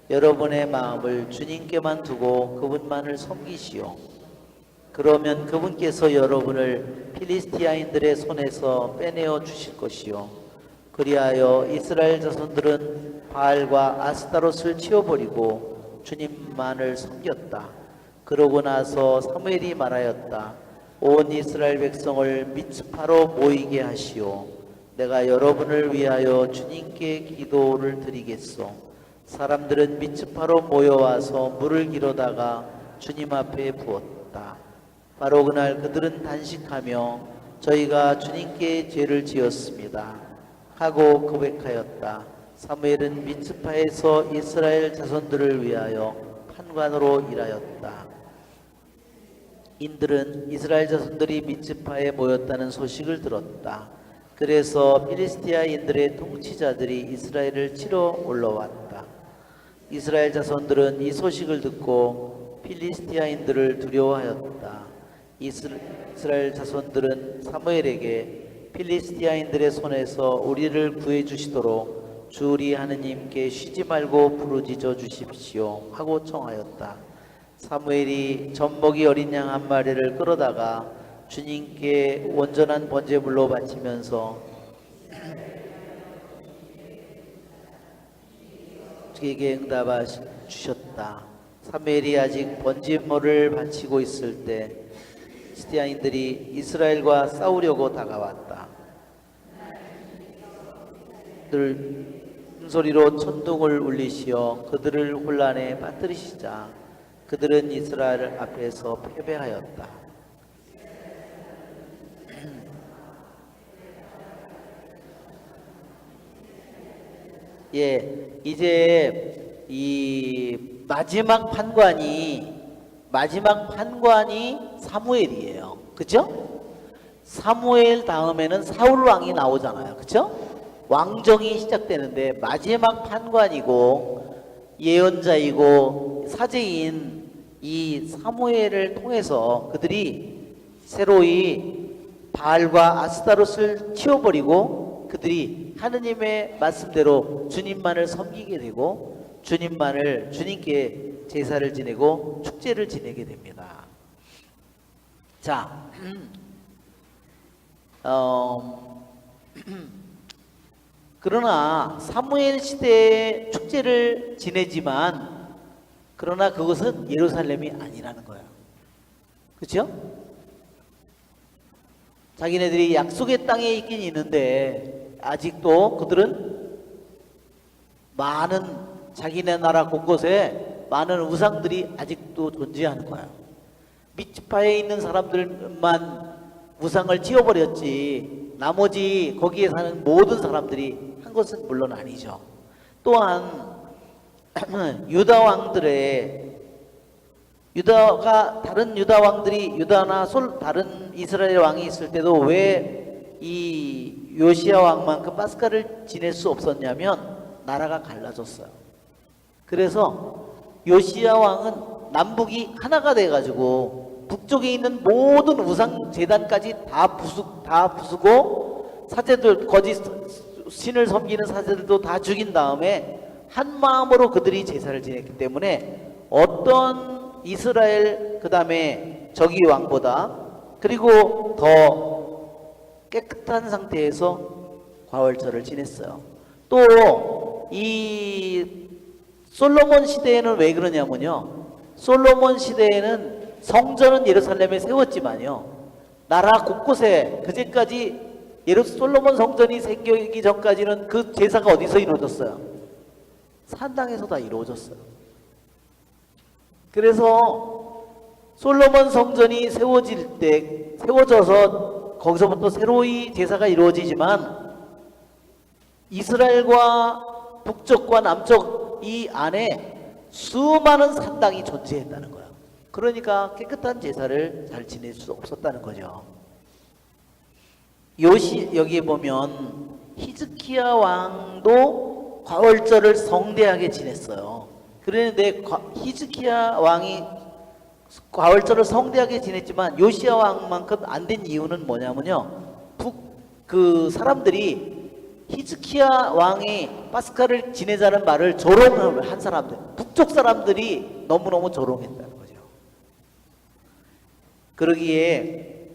A: 여러분의 마음을 주님께만 두고 그분만을 섬기시오. 그러면 그분께서 여러분을 필리스티아인들의 손에서 빼내어 주실 것이요. 그리하여 이스라엘 자손들은 바알과 아스타롯을 치워버리고 주님만을 섬겼다. 그러고 나서 사무엘이 말하였다. 온 이스라엘 백성을 미츠파로 모이게 하시오. 내가 여러분을 위하여 주님께 기도를 드리겠소. 사람들은 미츠파로 모여와서 물을 기르다가 주님 앞에 부었다. 바로 그날 그들은 단식하며 저희가 주님께 죄를 지었습니다 하고 고백하였다. 사무엘은 미츠파에서 이스라엘 자손들을 위하여 판관으로 일하였다. 인들은 이스라엘 자손들이 미츠파에 모였다는 소식을 들었다. 그래서 필리스티아인들의 통치자들이 이스라엘을 치러 올라왔다. 이스라엘 자손들은 이 소식을 듣고 필리스티아인들을 두려워하였다. 이스라엘 자손들은 사무엘에게 필리스티아인들의 손에서 우리를 구해주시도록 주 우리 하느님께 쉬지 말고 부르짖어 주십시오 하고 청하였다. 사무엘이 젖먹이 어린 양 한 마리를 끌어다가 주님께 온전한 번제물로 바치면서 그에게 응답하 주셨다. 사무엘이 아직 번제물을 바치고 있을 때 필리스티아인들이 이스라엘과 싸우려고 다가왔다. 큰 소리로 천둥을 울리시어 그들을 혼란에 빠뜨리시자 그들은 이스라엘 앞에서 패배하였다. 이제 이 마지막 판관이 사무엘이에요. 그죠? 사무엘 다음에는 사울 왕이 나오잖아요. 그죠? 왕정이 시작되는데 마지막 판관이고 예언자이고 사제인 이 사무엘을 통해서 그들이 새로이 바알과 아스타롯을 치워버리고 그들이 하느님의 말씀대로 주님만을 섬기게 되고 주님께 제사를 지내고 축제를 지내게 됩니다. 자, 그러나 사무엘 시대에 축제를 지내지만 그러나 그것은 예루살렘이 아니라는 거예요. 그렇죠? 자기네들이 약속의 땅에 있긴 있는데 아직도 그들은 많은 자기네 나라 곳곳에 많은 우상들이 아직도 존재하는 거예요. 미츠파에 있는 사람들만 우상을 지어버렸지 나머지 거기에 사는 모든 사람들이 한 것은 물론 아니죠. 또한 유다 왕들의 다른 유다 왕들이 유다나 다른 이스라엘 왕이 있을 때도 왜 이 요시야 왕만큼 파스카를 지낼 수 없었냐면 나라가 갈라졌어요. 그래서 요시야 왕은 남북이 하나가 돼가지고 북쪽에 있는 모든 우상 제단까지 다 부수고 사제들 거짓 신을 섬기는 사제들도 다 죽인 다음에 한 마음으로 그들이 제사를 지냈기 때문에 어떤 이스라엘 그 다음에 저기 왕보다 그리고 더 깨끗한 상태에서 과월절을 지냈어요. 또 이 솔로몬 시대에는 왜 그러냐면요. 솔로몬 시대에는 성전은 예루살렘에 세웠지만요. 나라 곳곳에 그제까지 솔로몬 성전이 생기기 전까지는 그 제사가 어디서 이루어졌어요? 산당에서 다 이루어졌어요. 그래서 솔로몬 성전이 세워져서 거기서부터 새로이 제사가 이루어지지만 이스라엘과 북쪽과 남쪽 이 안에 수많은 산당이 존재했다는 거예요. 그러니까 깨끗한 제사를 잘 지낼 수 없었다는 거죠. 여기에 보면 히즈키야 왕도 과월절을 성대하게 지냈어요. 그런데 히즈키야 왕이 과월절을 성대하게 지냈지만 요시야 왕만큼 안 된 이유는 뭐냐면요. 그 사람들이 히즈키야 왕이 파스카를 지내자는 말을 조롱을 한 사람들, 북쪽 사람들이 너무너무 조롱했다는 거죠. 그러기에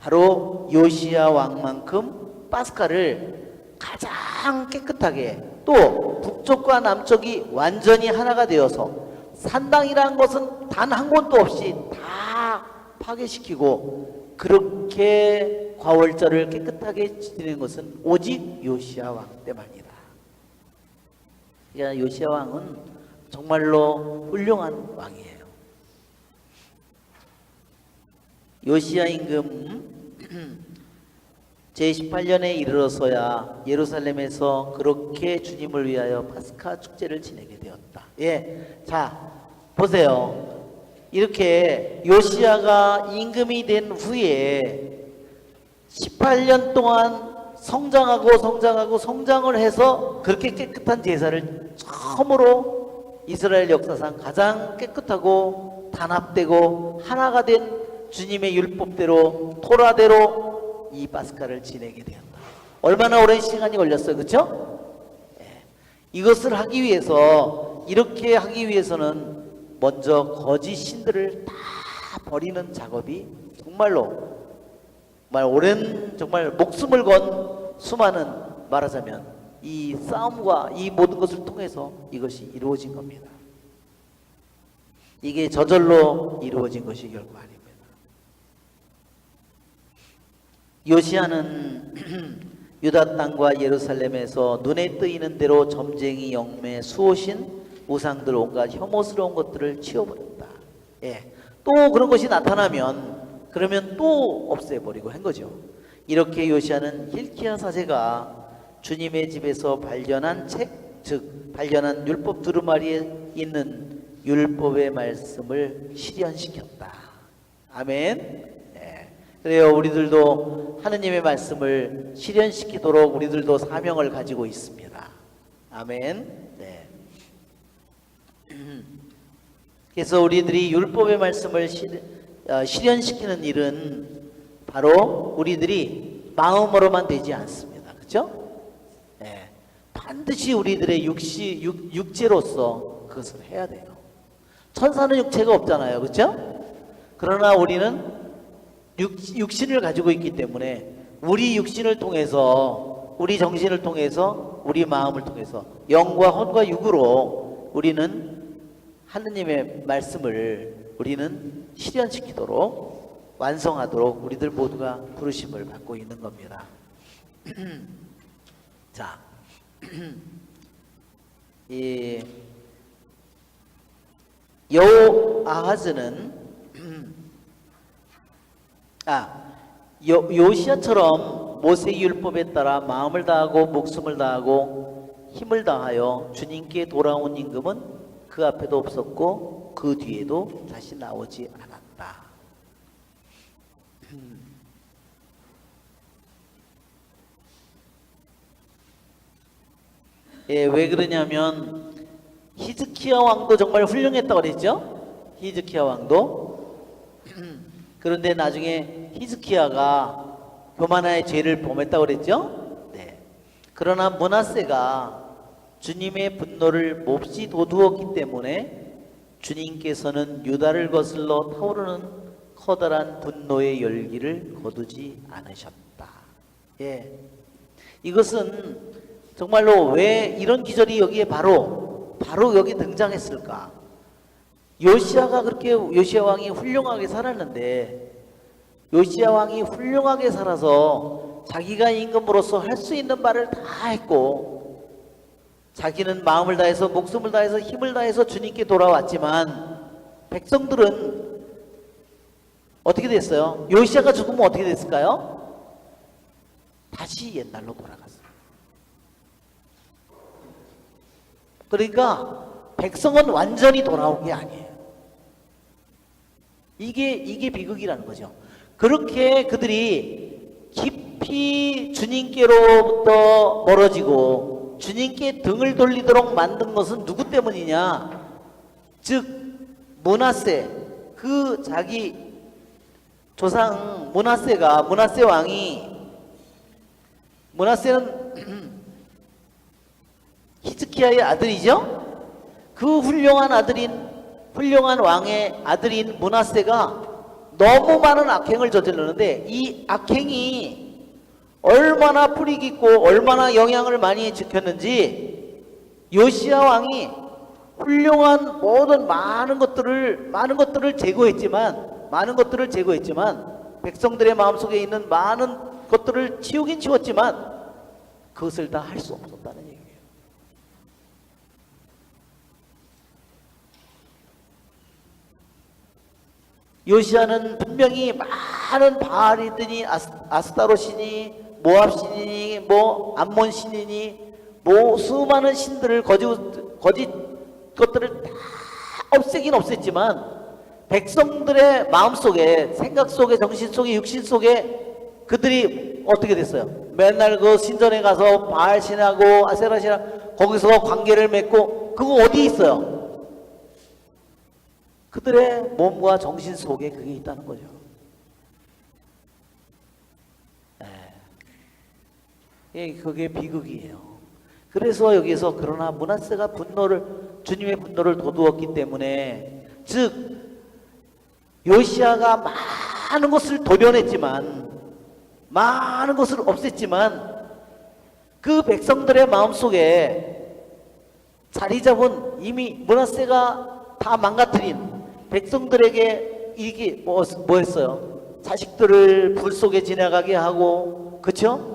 A: 바로 요시야 왕만큼 파스카를 가장 깨끗하게 또 북쪽과 남쪽이 완전히 하나가 되어서 산당이라는 것은 단 한 곳도 없이 다 파괴시키고 그렇게 과월절을 깨끗하게 지내는 것은 오직 요시야 왕 때만이다. 그러니까 요시야 왕은 정말로 훌륭한 왕이에요. 요시야 임금 제18년에 이르러서야 예루살렘에서 그렇게 주님을 위하여 파스카 축제를 지내게 되었다. 예, 자 보세요. 이렇게 요시야가 임금이 된 후에 18년 동안 성장을 해서 그렇게 깨끗한 제사를 처음으로 이스라엘 역사상 가장 깨끗하고 단합되고 하나가 된 주님의 율법대로 토라대로 이 파스카를 지내게 되었다. 얼마나 오랜 시간이 걸렸어요, 그렇죠? 이것을 하기 위해서 이렇게 하기 위해서는 먼저 거짓 신들을 다 버리는 작업이 정말 오랜 정말 목숨을 건 수많은 말하자면 이 싸움과 이 모든 것을 통해서 이것이 이루어진 겁니다. 이게 저절로 이루어진 것이 결코 아닙니다. 요시야는 유다 땅과 예루살렘에서 눈에 띄는 대로 점쟁이, 영매, 수호신, 우상들 온갖 혐오스러운 것들을 치워버렸다. 예. 또 그런 것이 나타나면 그러면 또 없애버리고 한 거죠. 이렇게 요시야는 hilki야 사제가 주님의 집에서 발견한 책, 즉 발견한 율법 두루마리에 있는 율법의 말씀을 실현시켰다. 아멘. 네. 그래요. 우리들도 하느님의 말씀을 실현시키도록 우리들도 사명을 가지고 있습니다. 아멘. 네. 그래서 우리들이 율법의 말씀을 실현시키는 일은 바로 우리들이 마음으로만 되지 않습니다. 그렇죠? 네. 반드시 우리들의 육체로서 그것을 해야 돼요. 천사는 육체가 없잖아요. 그렇죠? 그러나 우리는 육신을 가지고 있기 때문에 우리 육신을 통해서, 우리 정신을 통해서, 우리 마음을 통해서 영과 혼과 육으로 우리는 하느님의 말씀을 우리는 실현시키도록 완성하도록 우리들 모두가 부르심을 받고 있는 겁니다. 자, 이 여호아하즈는 요시야처럼 모세의 율법에 따라 마음을 다하고 목숨을 다하고 힘을 다하여 주님께 돌아온 임금은 그 앞에도 없었고 그 뒤에도 다시 나오지 않았다. 예, 왜 그러냐면 히즈키야 왕도 정말 훌륭했다고 그랬죠? 히즈키야 왕도. 그런데 나중에 히즈키야가 교만하의 죄를 범했다고 그랬죠? 네. 그러나 므낫세가 주님의 분노를 몹시 돋우었기 때문에 주님께서는 유다를 거슬러 타오르는 커다란 분노의 열기를 거두지 않으셨다. 예. 이것은 정말로 왜 이런 기절이 여기에 바로 여기 등장했을까? 요시야 왕이 훌륭하게 살았는데, 요시야 왕이 훌륭하게 살아서 자기가 임금으로서 할 수 있는 말을 다 했고, 자기는 마음을 다해서 목숨을 다해서 힘을 다해서 주님께 돌아왔지만 백성들은 어떻게 됐어요? 요시야가 죽으면 어떻게 됐을까요? 다시 옛날로 돌아갔어요. 그러니까 백성은 완전히 돌아온 게 아니에요. 이게 비극이라는 거죠. 그렇게 그들이 깊이 주님께로부터 멀어지고 주님께 등을 돌리도록 만든 것은 누구 때문이냐? 즉 므낫세, 그 자기 조상 므낫세 왕이, 므낫세는 히즈키야의 아들이죠. 그 훌륭한 왕의 아들인 므낫세가 너무 많은 악행을 저질렀는데, 이 악행이 얼마나 뿌리 깊고 얼마나 영향을 많이 지켰는지 요시야 왕이 훌륭한 많은 것들을 제거했지만 백성들의 마음속에 있는 많은 것들을 치우긴 치웠지만 그것을 다 할 수 없었다는 얘기예요. 요시야는 분명히 많은 바알이더니 아스타로 신이, 모압 신이니, 암몬 신이니, 수많은 신들을 거짓 것들을 다 없애긴 없앴지만 백성들의 마음속에, 생각 속에, 정신 속에, 육신 속에 그들이 어떻게 됐어요? 맨날 그 신전에 가서 바알 신하고 아세라 신하고 거기서 관계를 맺고, 그거 어디 있어요? 그들의 몸과 정신 속에 그게 있다는 거죠. 그게 비극이에요. 그래서 여기서 그러나 므낫세가 주님의 분노를 돋우었기 때문에, 즉 요시야가 많은 것을 도려냈지만, 많은 것을 없앴지만 그 백성들의 마음속에 자리 잡은, 이미 므낫세가 다 망가뜨린 백성들에게 이게 뭐였어요? 자식들을 불 속에 지나가게 하고, 그쵸?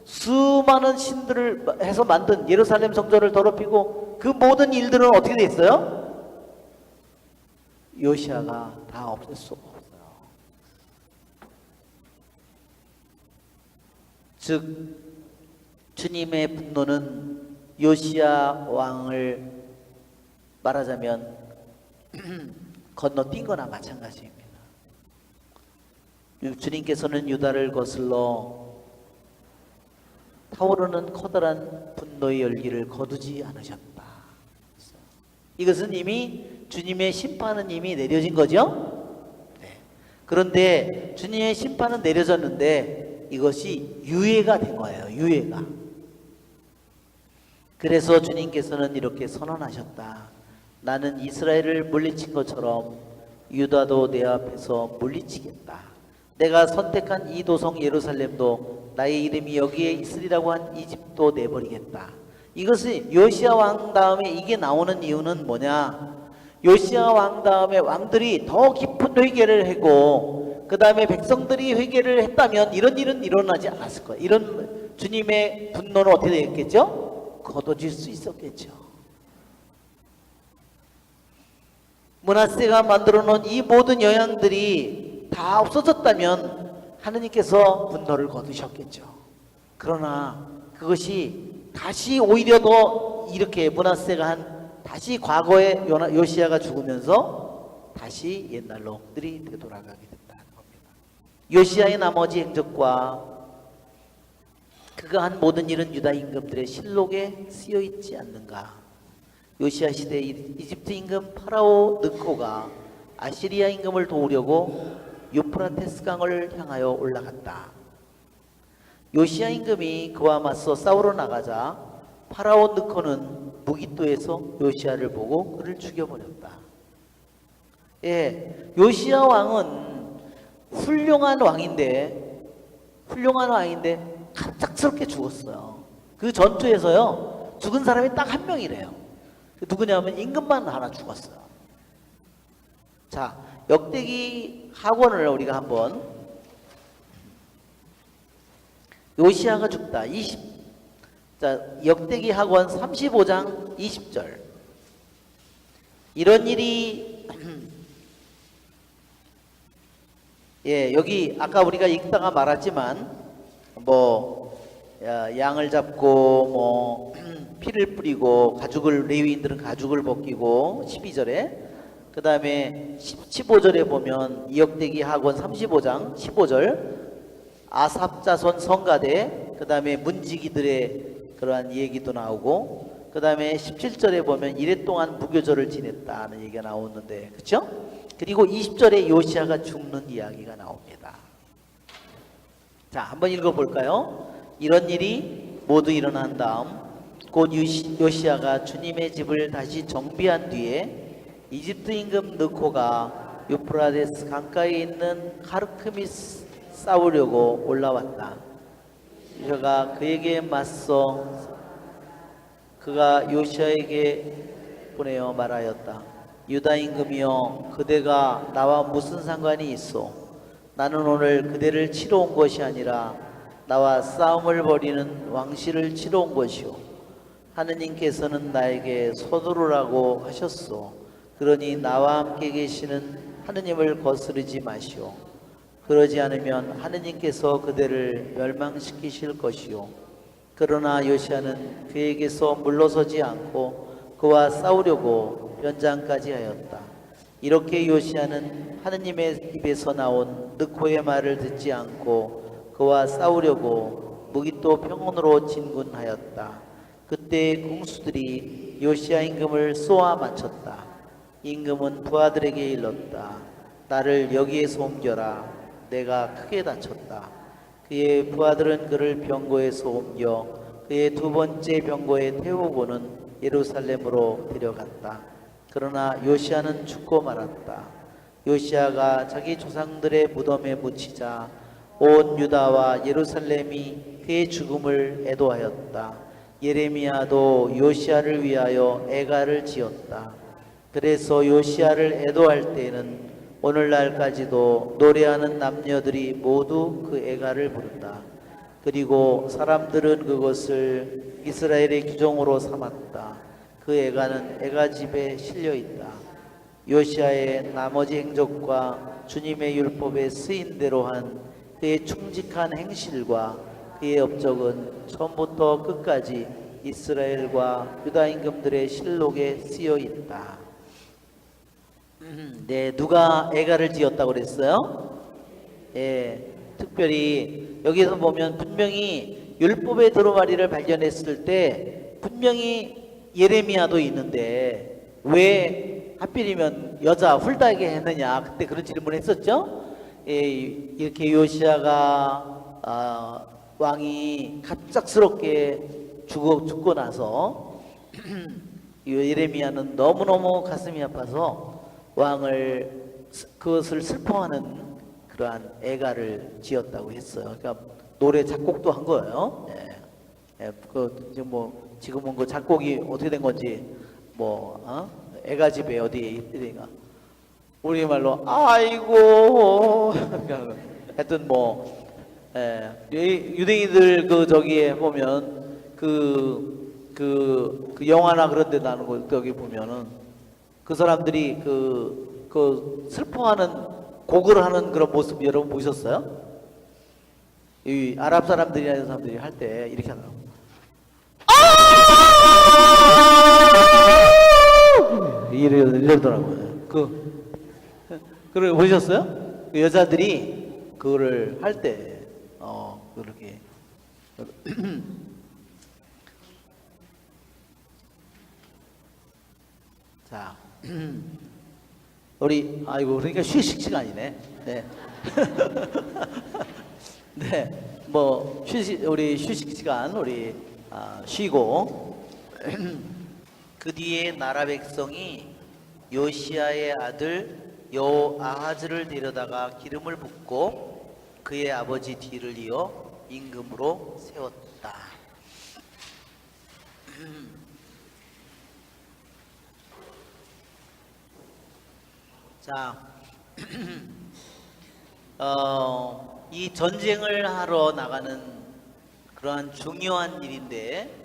A: 수많은 신들을 해서 만든 예루살렘 성전을 더럽히고, 그 모든 일들은 어떻게 됐어요? 요시야가 다 없앨 수가 없어요. 즉 주님의 분노는 요시야 왕을 말하자면 건너뛴 거나 마찬가지입니다. 주님께서는 유다를 거슬러 타오르는 커다란 분노의 열기를 거두지 않으셨다. 이것은 이미 주님의 심판은 이미 내려진 거죠. 네. 그런데 주님의 심판은 내려졌는데 이것이 유예가 된 거예요. 유예가. 그래서 주님께서는 이렇게 선언하셨다. 나는 이스라엘을 물리친 것처럼 유다도 내 앞에서 물리치겠다. 내가 선택한 이 도성 예루살렘도 나의 이름이 여기에 있으리라고 한 이 집도 내버리겠다. 이것이 요시야 왕 다음에 이게 나오는 이유는 뭐냐? 요시야 왕 다음에 왕들이 더 깊은 회개를 하고 그 다음에 백성들이 회개를 했다면 이런 일은 일어나지 않았을 거예요. 이런 주님의 분노는 어떻게 되겠죠? 거둬질 수 있었겠죠. 므낫세가 만들어 놓은 이 모든 영향들이 다 없어졌다면 하느님께서 분노를 거두셨겠죠. 그러나 그것이 다시 오히려 더 이렇게 므낫세가 한 다시 과거에 요시야가 죽으면서 다시 옛날로 돌아가게 됐다는 겁니다. 요시야의 나머지 행적과 그가 한 모든 일은 유다 임금들의 실록에 쓰여 있지 않는가? 요시야 시대 이집트 임금 파라오 느코가 아시리아 임금을 도우려고 유프라테스 강을 향하여 올라갔다. 요시야 임금이 그와 맞서 싸우러 나가자 파라오 느코는 무기또에서 요시야를 보고 그를 죽여버렸다. 예, 요시야 왕은 훌륭한 왕인데 갑작스럽게 죽었어요. 그 전투에서요 죽은 사람이 딱 한 명이래요. 누구냐면 임금만 하나 죽었어요. 자, 역대기 학원을 우리가 한번 요시야가 죽다 20. 자, 역대기 학원 35장 20절. 이런 일이 예, 여기 아까 우리가 읽다가 말았지만 양을 잡고 피를 뿌리고 가죽을 레위인들은 가죽을 벗기고 12절에 그 다음에 15절에 보면 이역대기 학원 35장 15절 아삽 자손 성가대 그 다음에 문지기들의 그러한 얘기도 나오고 그 다음에 17절에 보면 이래 동안 무교절을 지냈다는 얘기가 나오는데 그렇죠? 그리고 20절에 요시야가 죽는 이야기가 나옵니다. 자, 한번 읽어볼까요? 이런 일이 모두 일어난 다음 곧 요시야가 주님의 집을 다시 정비한 뒤에 이집트 임금 느코가 유프라데스 강가에 있는 카르크미스 싸우려고 올라왔다. 그가 그에게 맞서 그가 요시야에게 보내어 말하였다. 유다 임금이여, 그대가 나와 무슨 상관이 있소? 나는 오늘 그대를 치러 온 것이 아니라 나와 싸움을 벌이는 왕실을 치러 온 것이오. 하느님께서는 나에게 서두르라고 하셨소. 그러니 나와 함께 계시는 하느님을 거스르지 마시오. 그러지 않으면 하느님께서 그대를 멸망시키실 것이오. 그러나 요시야는 그에게서 물러서지 않고 그와 싸우려고 연장까지 하였다. 이렇게 요시야는 하느님의 입에서 나온 느코의 말을 듣지 않고 그와 싸우려고 무기또 평원으로 진군하였다. 그때 궁수들이 요시야 임금을 쏘아 맞췄다. 임금은 부하들에게 일렀다. 나를 여기에서 옮겨라. 내가 크게 다쳤다. 그의 부하들은 그를 병고에서 옮겨 그의 두 번째 병고에 태우고는 예루살렘으로 데려갔다. 그러나 요시야는 죽고 말았다. 요시야가 자기 조상들의 무덤에 묻히자 온 유다와 예루살렘이 그의 죽음을 애도하였다. 예레미야도 요시야를 위하여 애가를 지었다. 그래서 요시야를 애도할 때에는 오늘날까지도 노래하는 남녀들이 모두 그 애가를 부른다. 그리고 사람들은 그것을 이스라엘의 규정으로 삼았다. 그 애가는 애가집에 실려 있다. 요시야의 나머지 행적과 주님의 율법에 쓰인 대로 한 그의 충직한 행실과 그의 업적은 처음부터 끝까지 이스라엘과 유다 임금들의 실록에 쓰여 있다. 네, 누가 애가를 지었다고 그랬어요? 예, 특별히 여기서 보면 분명히 율법의 두루마리를 발견했을 때 분명히 예레미야도 있는데 왜 하필이면 여자 훌다에게 했느냐, 그때 그런 질문을 했었죠. 예, 이렇게 요시야가 왕이 갑작스럽게 죽고 나서 예레미야는 너무너무 가슴이 아파서 왕을 그것을 슬퍼하는 그러한 애가를 지었다고 했어요. 그러니까 노래 작곡도 한 거예요. 예. 예, 그 이제 뭐 지금은 그 작곡이 어떻게 된 건지 애가 집에 어디에 있으니까 우리 말로 아이고 하여튼 유대인들 그 저기에 보면 그 영화나 그런 데 나는 거 여기 보면은 그 사람들이 그 슬퍼하는 곡을 하는 그런 모습 여러분 보셨어요? 이 아랍 사람들이나 이런 사람들이 할 때 이렇게 하더라고. 이러더라고요. 그걸 보셨어요? 그 여자들이 그거를 할 때, 그렇게. 자, 그러니까 휴식 시간이네. 네. 네, 우리 휴식 시간, 쉬고. 그 뒤에 나라 백성이 요시야의 아들 여호아하즈를 데려다가 기름을 붓고 그의 아버지 뒤를 이어 임금으로 세웠다. 자, 이 전쟁을 하러 나가는 그러한 중요한 일인데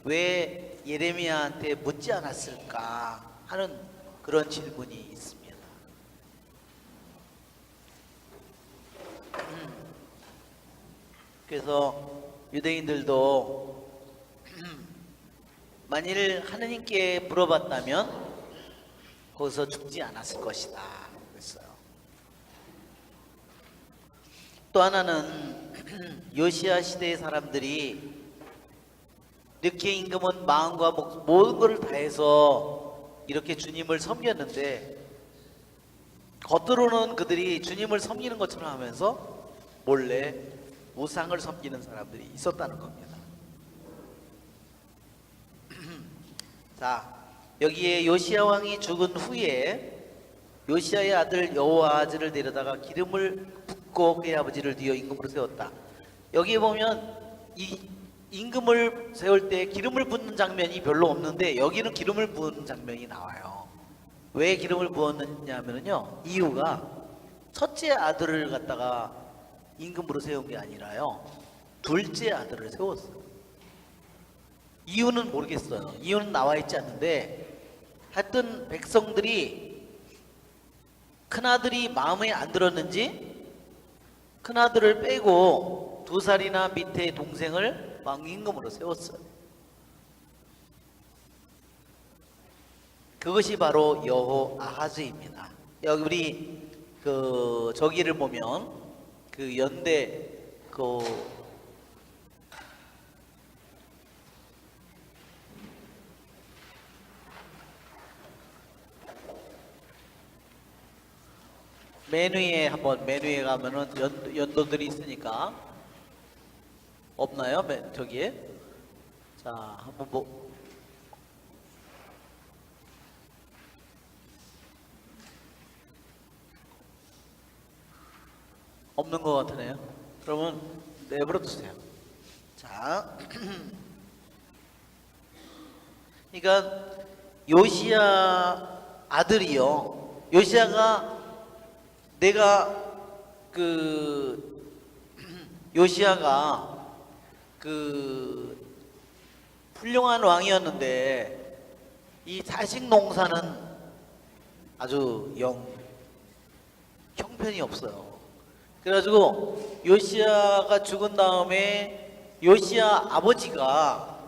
A: 왜 예레미야한테 묻지 않았을까 하는 그런 질문이 있습니다. 그래서 유대인들도 만일 하느님께 물어봤다면 거기서 죽지 않았을 것이다 그랬어요. 또 하나는 요시야 시대의 사람들이 르케 임금은 마음과 모든 것을 다해서 이렇게 주님을 섬겼는데 겉으로는 그들이 주님을 섬기는 것처럼 하면서 몰래 우상을 섬기는 사람들이 있었다는 겁니다. 자, 여기에 요시야 왕이 죽은 후에 요시야의 아들 여호아하즈를 데려다가 기름을 붓고 그의 아버지를 뒤어 임금으로 세웠다. 여기에 보면 이 임금을 세울 때 기름을 붓는 장면이 별로 없는데 여기는 기름을 부은 장면이 나와요. 왜 기름을 부었느냐면요, 이유가 첫째 아들을 갖다가 임금으로 세운 게 아니라요, 둘째 아들을 세웠어요. 이유는 모르겠어요. 이유는 나와 있지 않는데 하여튼 백성들이 큰아들이 마음에 안 들었는지 큰아들을 빼고 2살이나 밑에 동생을 왕임금으로 세웠어요. 그것이 바로 여호아하즈입니다. 여기 우리 저기를 보면 연대 메뉴에 가면은 연도들이 있으니까 없나요? 저기에? 자, 한번 없는 것 같으네요. 그러면 내버려 두세요. 자, 그러니까 요시야 아들이요, 요시야가 요시야가 훌륭한 왕이었는데 이 자식 농사는 아주 형편이 없어요. 그래가지고 요시야가 죽은 다음에 요시야 아버지가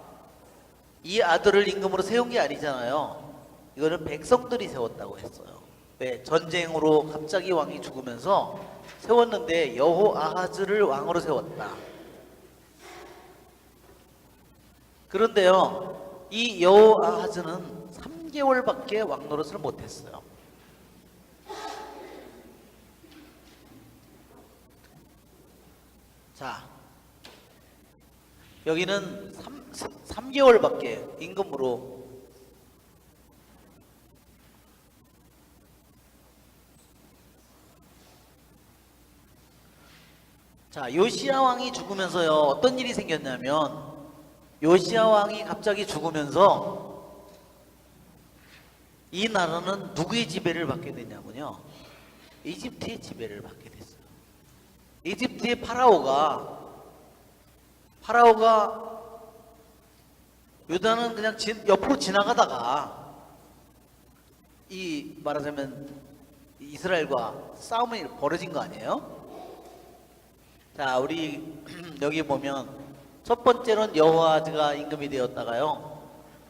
A: 이 아들을 임금으로 세운 게 아니잖아요. 이거는 백성들이 세웠다고 했어요. 왜 전쟁으로 갑자기 왕이 죽으면서 세웠는데 여호아하즈를 왕으로 세웠다. 그런데요, 이 여호아하즈는 3개월밖에 왕 노릇을 못했어요. 자, 여기는 3개월밖에 임금으로. 자, 요시야 왕이 죽으면서요, 어떤 일이 생겼냐면, 요시야 왕이 갑자기 죽으면서 이 나라는 누구의 지배를 받게 되냐면요, 이집트의 지배를 받게 됐어요. 이집트의 파라오가 유다는 그냥 옆으로 지나가다가 이 말하자면 이스라엘과 싸움이 벌어진 거 아니에요? 자, 우리 여기 보면 첫 번째로는 여호아즈가 임금이 되었다가요,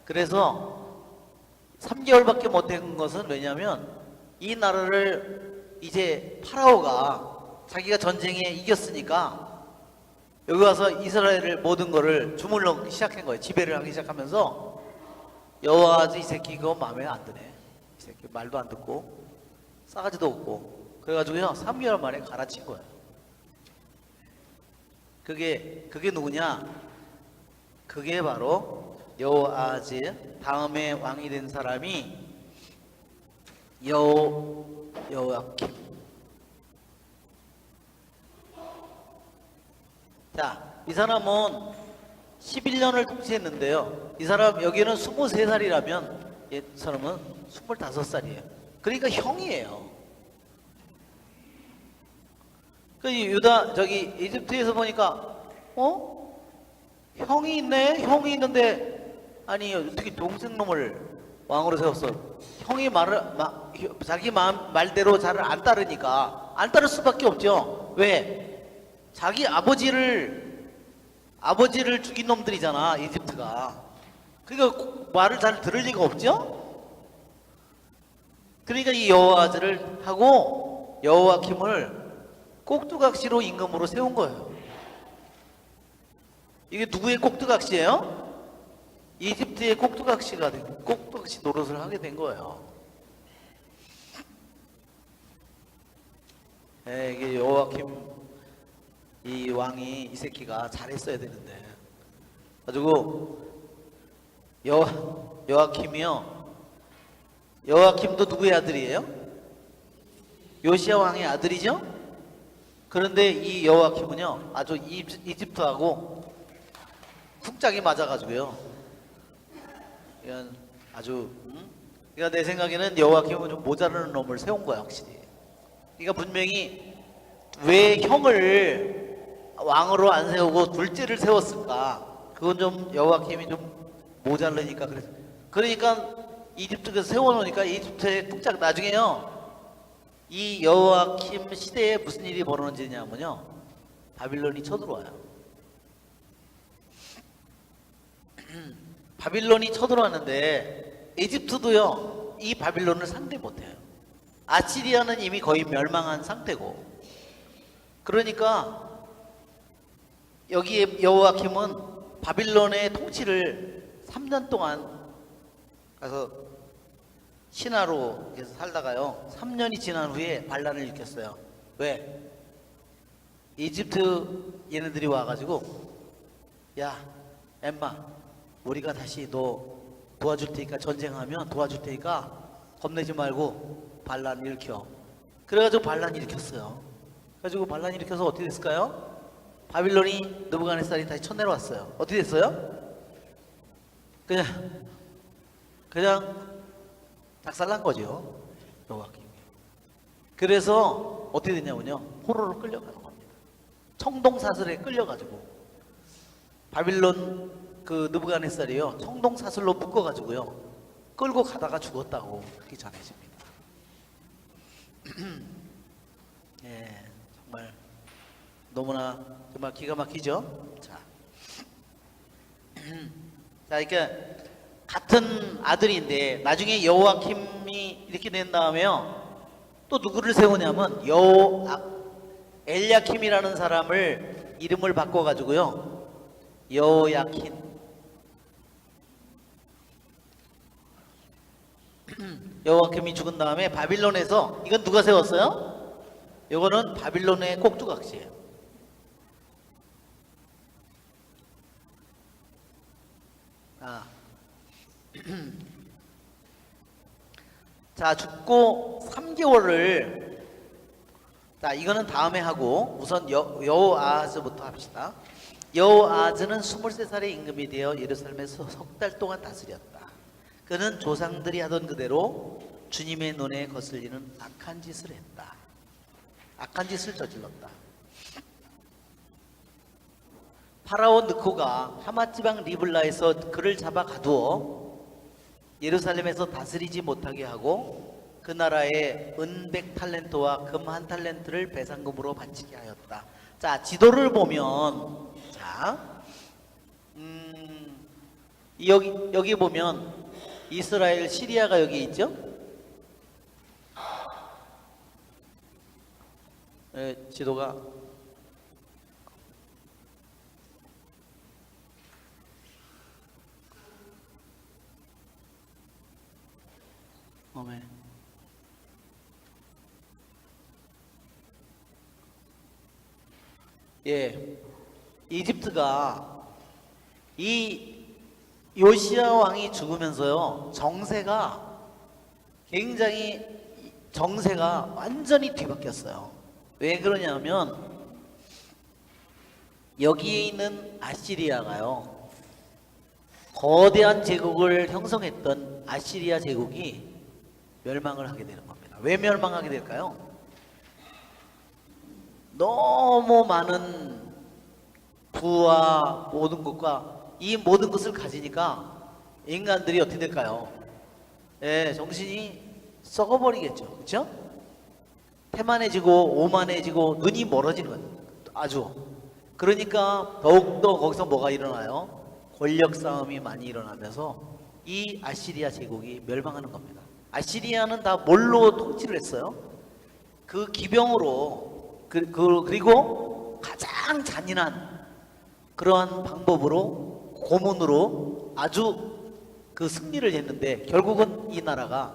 A: 그래서 3개월밖에 못한 것은 왜냐하면 이 나라를 이제 파라오가 자기가 전쟁에 이겼으니까 여기 와서 이스라엘을 모든 거를 주물러 시작한 거예요. 지배를 하기 시작하면서 여호아즈 이 새끼 그거 마음에 안 드네. 이 새끼 말도 안 듣고 싸가지도 없고, 그래가지고요 3개월 만에 갈아친 거예요. 그게 누구냐? 그게 바로 여호아즈 다음에 왕이 된 사람이 여호야킴. 자, 이 사람은 11년을 통치했는데요, 이 사람 여기는 23살이라면 이 사람은 25살이에요. 그러니까 형이에요. 그 유다 저기 이집트에서 보니까 형이 있네. 형이 있는데 아니 어떻게 동생 놈을 왕으로 세웠어? 형이 자기 말대로 잘 안 따르니까 안 따를 수밖에 없죠. 왜? 자기 아버지를 죽인 놈들이잖아, 이집트가. 그러니까 말을 잘 들을 리가 없죠. 그러니까 이 여호아즈를 하고 여호야킴을 꼭두각시로 임금으로 세운 거예요. 이게 누구의 꼭두각시예요? 이집트의 꼭두각시 노릇을 하게 된 거예요. 이게 여호야킴 이 왕이 이 새끼가 잘했어야 되는데. 가지고 여호야킴이요. 여호야킴도 누구의 아들이에요? 요시야 왕의 아들이죠? 그런데 이 여호야킴은요 아주 이집트하고 쿵짝이 맞아가지고요, 이건 아주 그러니까 내 생각에는 여호야킴은 좀 모자라는 놈을 세운 거야, 확실히. 그러니까 분명히 왜 형을 왕으로 안 세우고 둘째를 세웠을까? 그건 좀 여호야킴이 좀 모자르니까 그래서. 그러니까 이집트에서 세워놓으니까 이집트에 쿵짝. 나중에요 이 여호야킴 시대에 무슨 일이 벌어지냐면요, 바빌론이 쳐들어와요. 바빌론이 쳐들어왔는데 이집트도요 이 바빌론을 상대 못해요. 아시리아는 이미 거의 멸망한 상태고. 그러니까 여기에 여호야킴은 바빌론의 통치를 3년 동안 가서 신하로 살다가요 3년이 지난 후에 반란을 일으켰어요. 왜? 이집트 얘네들이 와가지고 야 엠마, 우리가 다시 너 도와줄 테니까, 전쟁하면 도와줄 테니까 겁내지 말고 반란 일으켜. 그래가지고 반란 일으켰어요. 그래가지고 반란 일으켜서 어떻게 됐을까요? 바빌론이 느부갓네살이 다시 쳐내려왔어요. 어떻게 됐어요? 그냥 작살난 거죠, 여호야킴이. 그래서 어떻게 됐냐면요, 포로로 끌려가는 겁니다. 청동사슬에 끌려가지고 바빌론 그 느부갓네살이요 청동사슬로 묶어가지고요 끌고 가다가 죽었다고 그렇게 전해집니다. 예, 정말 너무나 정말 기가 막히죠. 자, 그러니까 같은 아들인데 나중에 여호야킴이 이렇게 된 다음에요 또 누구를 세우냐면 엘야킴이라는 사람을 이름을 바꿔가지고요. 여호야킨. 여호야킴이 죽은 다음에 바빌론에서, 이건 누가 세웠어요? 이거는 바빌론의 꼭두각시예요. 자, 죽고 3개월을, 자, 이거는 다음에 하고 우선 여호아하즈부터 합시다. 여호아하즈는 23살의 임금이 되어 예루살렘에서 석 달 동안 다스렸다. 그는 조상들이 하던 그대로 주님의 눈에 거슬리는 악한 짓을 했다. 악한 짓을 저질렀다. 파라오 느코가 하맛 지방 리블라에서 그를 잡아 가두어 예루살렘에서 다스리지 못하게 하고 그 나라에 은 100탈렌트와 금 1탈렌트를 배상금으로 바치게 하였다. 자, 지도를 보면, 자, 여기 보면 이스라엘, 시리아가 여기 있죠? 지도가 이집트가 이 요시야 왕이 죽으면서요, 정세가 완전히 뒤바뀌었어요. 왜 그러냐면 여기에 있는 아시리아가요, 거대한 제국을 형성했던 아시리아 제국이 멸망을 하게 되는 겁니다. 왜 멸망하게 될까요? 너무 많은 부와 모든 것과 이 모든 것을 가지니까 인간들이 어떻게 될까요? 정신이 썩어버리겠죠. 그렇죠? 태만해지고 오만해지고 눈이 멀어지는 거예요. 아주. 그러니까 더욱더 거기서 뭐가 일어나요? 권력 싸움이 많이 일어나면서 이 아시리아 제국이 멸망하는 겁니다. 아시리아는 다 뭘로 통치를 했어요? 그 기병으로, 그리고 가장 잔인한 그러한 방법으로, 고문으로 아주 그 승리를 했는데, 결국은 이 나라가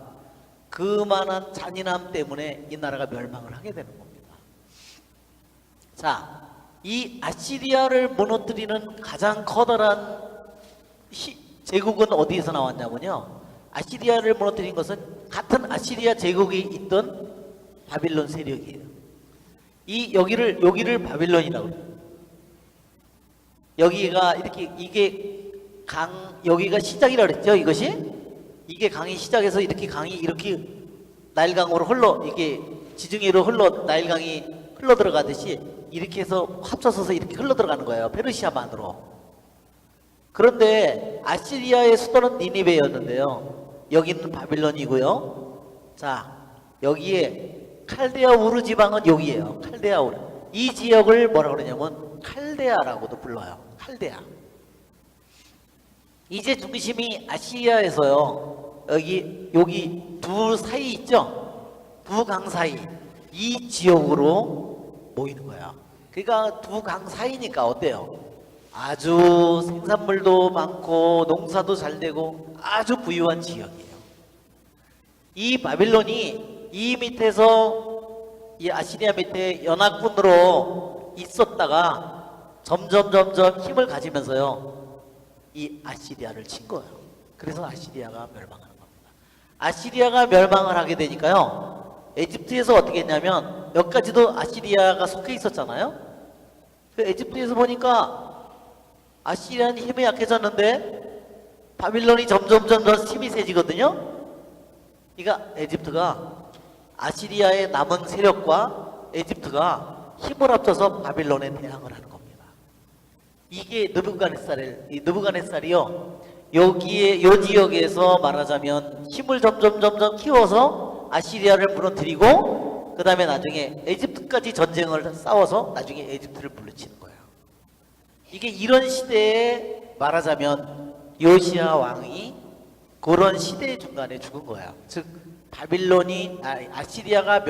A: 그만한 잔인함 때문에 이 나라가 멸망을 하게 되는 겁니다. 자, 이 아시리아를 무너뜨리는 가장 커다란 제국은 어디에서 나왔냐면요, 아시리아를 무너뜨린 것은 같은 아시리아 제국이 있던 바빌론 세력이에요. 여기를 바빌론이라고 해요. 여기가 이렇게, 여기가 시작이라고 그랬죠, 이것이? 이게 강이 시작해서 이렇게 강이 이렇게 나일강으로 이게 지중해로 나일강이 흘러 들어가듯이 이렇게 해서 합쳐서서 이렇게 흘러 들어가는 거예요, 페르시아만으로. 그런데 아시리아의 수도는 니니베였는데요, 여기는 바빌론이고요. 자, 여기에 칼데아 우르 지방은 여기에요. 칼데아 우르. 이 지역을 뭐라 그러냐면 칼데아라고도 불러요. 칼데아. 이제 중심이 아시아에서요, 여기 두 사이 있죠? 두 강 사이, 이 지역으로 모이는 거야. 그러니까 두 강 사이니까 어때요? 아주 생산물도 많고 농사도 잘 되고 아주 부유한 지역이에요. 이 바빌론이 이 밑에서, 이 아시리아 밑에 연합군으로 있었다가 점점 힘을 가지면서요, 이 아시리아를 친 거예요. 그래서 아시리아가 멸망하는 겁니다. 아시리아가 멸망을 하게 되니까요, 에집트에서 어떻게 했냐면, 여기까지도 아시리아가 속해 있었잖아요. 그 에집트에서 보니까 아시리아는 힘이 약해졌는데 바빌론이 점점 힘이 세지거든요. 그러니까 에집트가, 아시리아의 남은 세력과 에집트가 힘을 합쳐서 바빌론에 대항을 하는 겁니다. 이게 느부갓네살이요, 여기에, 요 지역에서 말하자면 힘을 점점 키워서 아시리아를 무너뜨리고, 그 다음에 나중에 에집트까지 전쟁을 싸워서 나중에 에집트를 물리치는 거예요. 이게 이런 시대에 말하자면 요시야 왕이 그런 시대의 중간에 죽은 거야. 즉 아시리아가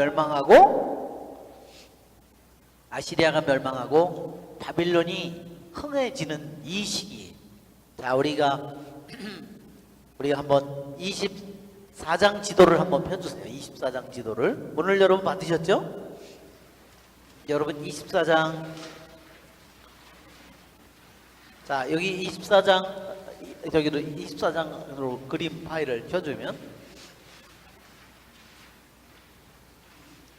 A: 멸망하고 바빌론이 흥해지는 이 시기. 자, 우리가 한번 24장 지도를 한번 펴주세요. 24장 지도를 오늘 여러분 받으셨죠? 여러분 24장. 자, 여기 24장 저기도 24장으로 그림 파일을 켜주면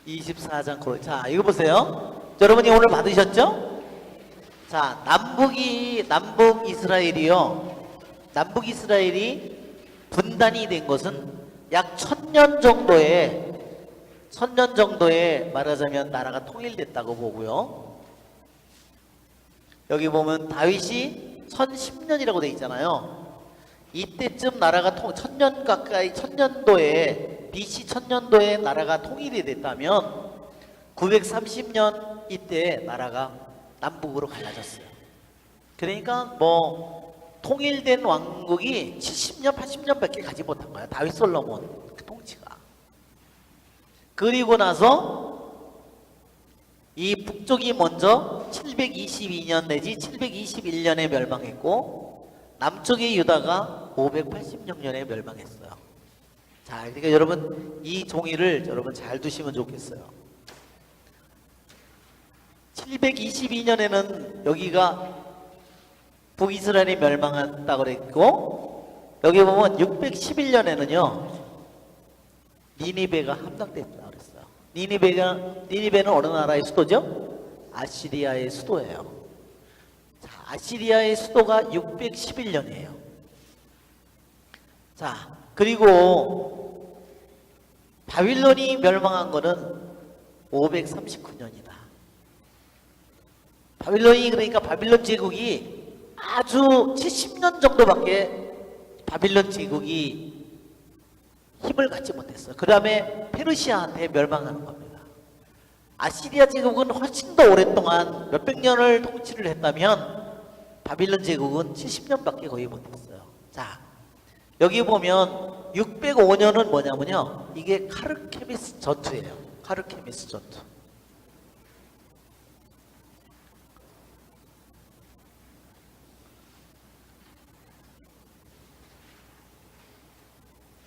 A: 24장. 자, 이거 보세요. 여러분이 오늘 받으셨죠? 자, 남북 이스라엘이 분단이 된 것은 약 1000년 정도에 말하자면 나라가 통일됐다고 보고요. 여기 보면 다윗이 1010년이라고 돼 있잖아요. 이때쯤 나라가 1000년 가까이, 1000년도에 BC 1000년도에 나라가 통일이 됐다면 930년 이때 나라가 남북으로 갈라졌어요. 그러니까 뭐 통일된 왕국이 70년 80년밖에 가지 못한 거예요. 다윗 솔로몬 그 통치가. 그리고 나서 이 북쪽이 먼저 722년 내지 721년에 멸망했고 남쪽의 유다가 586년에 멸망했어요. 자, 그러니까 여러분 이 종이를 여러분 잘 두시면 좋겠어요. 722년에는 여기가 북이스라엘이 멸망했다고 그랬고, 여기 보면 611년에는요 니니베가 함락됐다고 그랬어요. 니니베는 어느 나라의 수도죠? 아시리아의 수도예요. 자, 아시리아의 수도가 611년이에요. 자, 그리고 바빌론이 멸망한 거는 539년이다. 그러니까 바빌론 제국이 아주 70년 정도밖에 바빌론 제국이 힘을 갖지 못했어요. 그 다음에 페르시아한테 멸망하는 겁니다. 아시리아 제국은 훨씬 더 오랫동안 몇백 년을 통치를 했다면 바빌론 제국은 70년밖에 거의 못했어요. 자, 여기 보면 605년은 뭐냐면요, 이게 카르케미스 전투예요. 카르케미스 전투.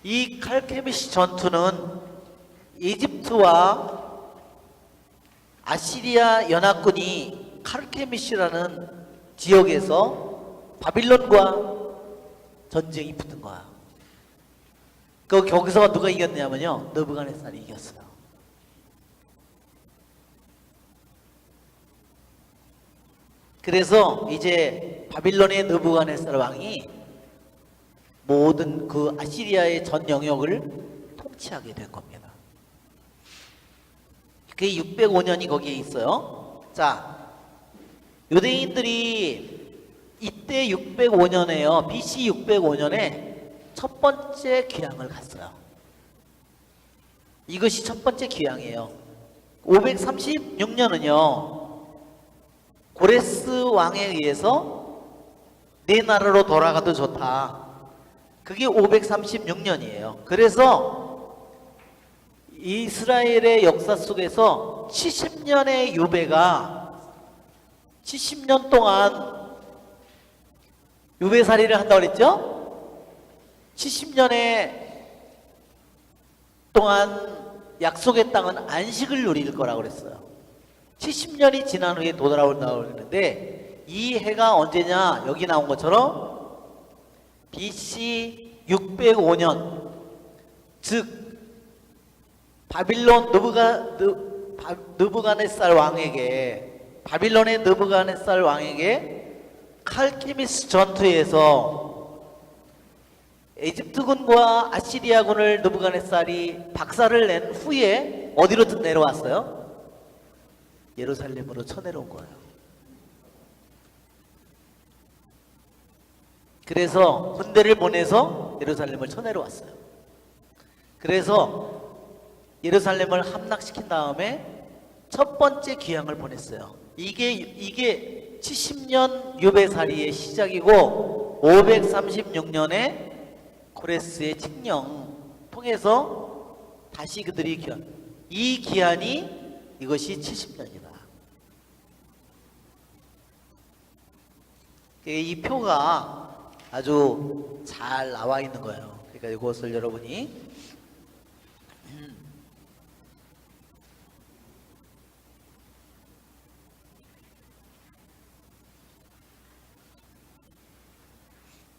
A: 이 칼케미시 전투는 이집트와 아시리아 연합군이 칼케미시라는 지역에서 바빌론과 전쟁이 붙은 거야. 거기서 누가 이겼냐면요, 느부갓네살이 이겼어요. 그래서 이제 바빌론의 느부갓네살 왕이 모든 그 아시리아의 전 영역을 통치하게 된 겁니다. 그게 605년이 거기에 있어요. 자, 유대인들이 이때 605년에요. BC 605년에 첫 번째 귀향을 갔어요. 이것이 첫 번째 귀향이에요. 536년은요, 고레스 왕에 의해서 내 나라로 돌아가도 좋다. 그게 536년이에요. 그래서 이스라엘의 역사 속에서 70년의 유배가 70년 동안 유배살이를 한다고 그랬죠? 70년의 동안 약속의 땅은 안식을 누릴 거라고 그랬어요. 70년이 지난 후에 돌아온다고 그랬는데, 이 해가 언제냐? 여기 나온 것처럼 BC 605년, 즉 바빌론 느부갓네살 왕에게, 바빌론의 느부갓네살 왕에게 칼케미스 전투에서 에집트군과 아시리아군을 느부갓네살이 박살을 낸 후에 어디로 내려왔어요? 예루살렘으로 쳐내려온 거예요. 그래서 군대를 보내서 예루살렘을 쳐내려왔어요. 그래서 예루살렘을 함락시킨 다음에 첫 번째 귀향을 보냈어요. 이게 70년 유배살이의 시작이고, 536년에 고레스의 칙령 통해서 다시 그들이 기한, 이 기한이 이것이 70년이다. 이 표가 아주 잘 나와 있는 거예요. 그러니까 이것을 여러분이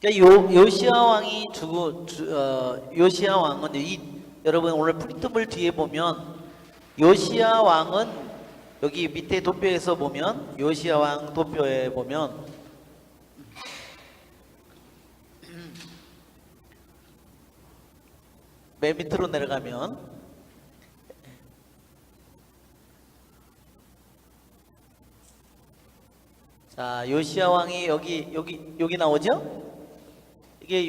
A: 그러니까 요시야 왕이 요시야 왕은 여러분 오늘 프린트물 뒤에 보면 요시야 왕은 여기 밑에 도표에서 보면 요시야 왕 도표에 보면 맨 밑으로 내려가면 자 요시야 왕이 여기 나오죠? 이게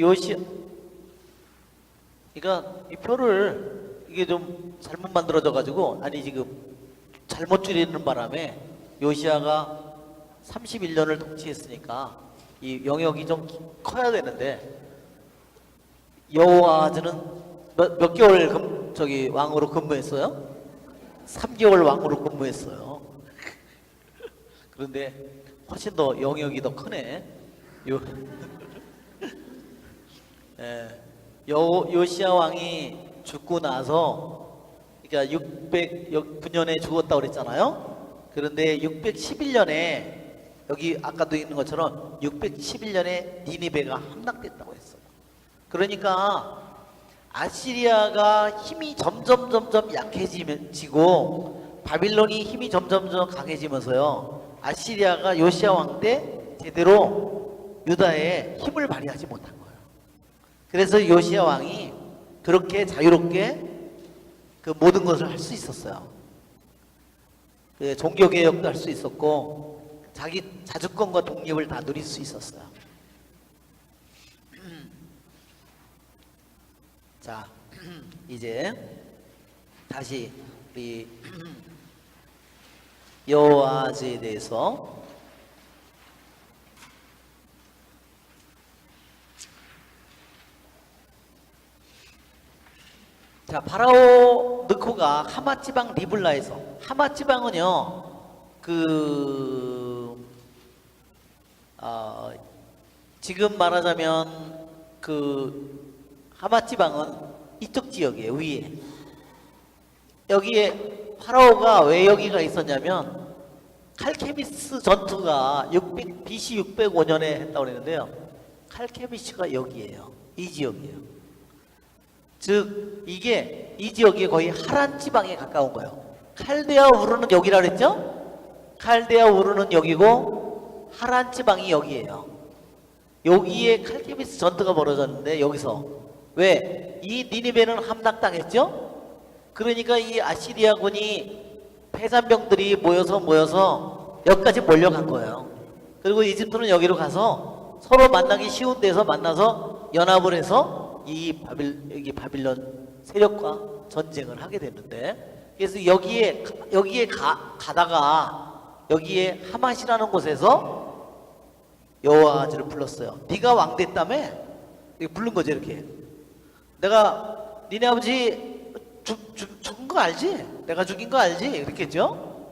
A: 그러니까 이 표를 이게 좀 잘못 만들어져 가지고 아니 지금 잘못 줄이는 바람에 요시야가 31년을 통치했으니까 이 영역이 좀 커야 되는데 여호아하즈는 몇 개월 왕으로 근무했어요? 3개월 왕으로 근무했어요. 그런데 훨씬 더 영역이 더 크네. 요시야 왕이 죽고 나서 그러니까 609년에 죽었다고 그랬잖아요. 그런데 611년에 여기 아까도 있는 것처럼 611년에 니니베가 함락됐다고 했어요. 그러니까 아시리아가 힘이 점점 약해지고 바빌론이 힘이 점점 강해지면서요. 아시리아가 요시야 왕 때 제대로 유다에 힘을 발휘하지 못한 거예요. 그래서 요시야 왕이 그렇게 자유롭게 그 모든 것을 할 수 있었어요. 그 종교개혁도 할 수 있었고 자기 자주권과 독립을 다 누릴 수 있었어요. 자, 이제 다시 우리 여호아하즈에 대해서 자, 파라오 느코가 하마 지방 리블라에서 하마 지방은요 지금 말하자면 하마 지방은 이쪽 지역이에요. 위에 여기에 파라오가 왜 여기가 있었냐면 칼케미스 전투가 BC 605년에 했다고 그랬는데요. 칼케미스가 여기에요. 이 지역이에요. 즉 이게 이 지역이 거의 하란 지방에 가까운 거예요. 칼데아 우르는 여기라 그랬죠? 칼데아 우르는 여기고 하란 지방이 여기에요. 여기에 칼케미스 전투가 벌어졌는데 여기서 왜? 이 니니베는 함락당했죠? 그러니까 이 아시리아군이 패잔병들이 모여서 여기까지 몰려간 거예요. 그리고 이집트는 여기로 가서 서로 만나기 쉬운 데서 만나서 연합을 해서 여기 바빌론 세력과 전쟁을 하게 됐는데, 그래서 여기에 가다가 여기에 하맛이라는 곳에서 여호아하즈를 불렀어요. 네가 왕 됐다며? 이렇게 부른 거죠. 이렇게 내가 니네 아버지 죽은 거 알지? 내가 죽인 거 알지? 이렇게 했죠.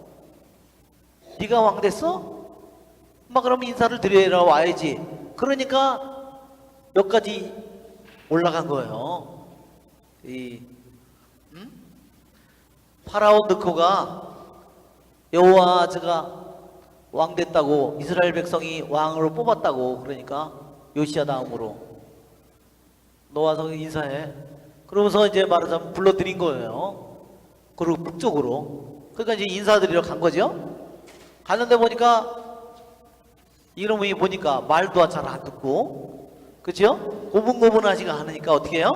A: 네가 왕 됐어? 그럼 인사를 드려야 와야지. 그러니까 여기까지 올라간 거예요. 파라오 느코가 여호아하즈가 왕 됐다고, 이스라엘 백성이 왕으로 뽑았다고, 그러니까 요시야 다음으로 너 와서 인사해. 그러면서 이제 말하자면 불러들인 거예요. 그리고 북쪽으로. 그러니까 이제 인사드리러 간 거죠. 갔는데 보니까 이놈이 보니까 말도 잘 안 듣고, 그죠? 고분고분하지가 않으니까 어떻게 해요?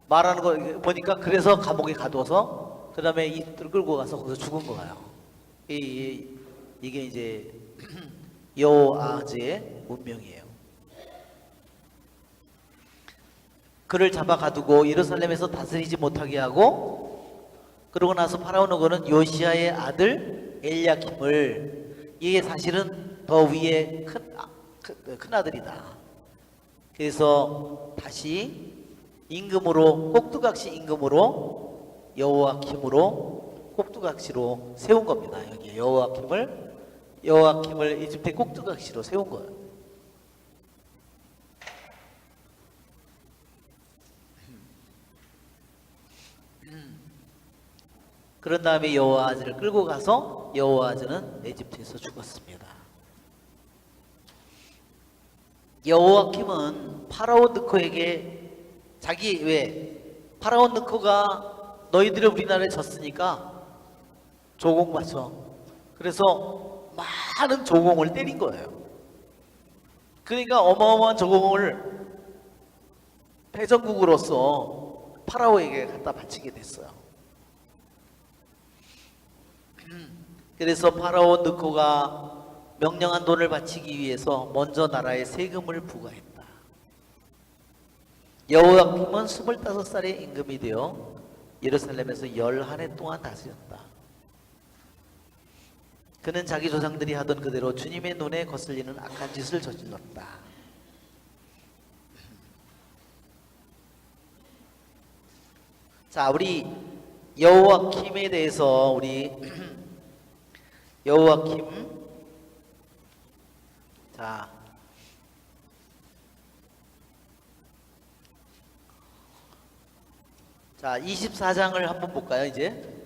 A: 말하는 거 보니까 그래서 감옥에 가둬서 그 다음에 이들을 끌고 가서 거기서 죽은 거예요. 이게 이제 여호아하즈의 운명이에요. 그를 잡아 가두고 예루살렘에서 다스리지 못하게 하고, 그러고 나서 파라오 느고는 요시야의 아들 엘리야킴을, 이게 사실은 더 위에 큰 아들이다. 그래서 다시 임금으로 꼭두각시 임금으로 여호와킴으로 꼭두각시로 세운 겁니다. 여기 여호와킴을 이집트의 꼭두각시로 세운 거예요. 그런 다음에 여호아하즈를 끌고 가서 여호아하즈는 에집트에서 죽었습니다. 여호와킴은 파라오 느코에게 자기 파라오 느코가 너희들이 우리나라에 졌으니까 조공 바쳐. 그래서 많은 조공을 때린 거예요. 그러니까 어마어마한 조공을 패전국으로서 파라오에게 갖다 바치게 됐어요. 그래서 파라오 느코가 명령한 돈을 바치기 위해서 먼저 나라에 세금을 부과했다. 여호야킴은 25살의 임금이 되어 예루살렘에서 11해 동안 다스렸다. 그는 자기 조상들이 하던 그대로 주님의 눈에 거슬리는 악한 짓을 저질렀다. 자, 우리 여호야킴에 대해서 우리 여호야킴 자 24장을 한번 볼까요? 이제는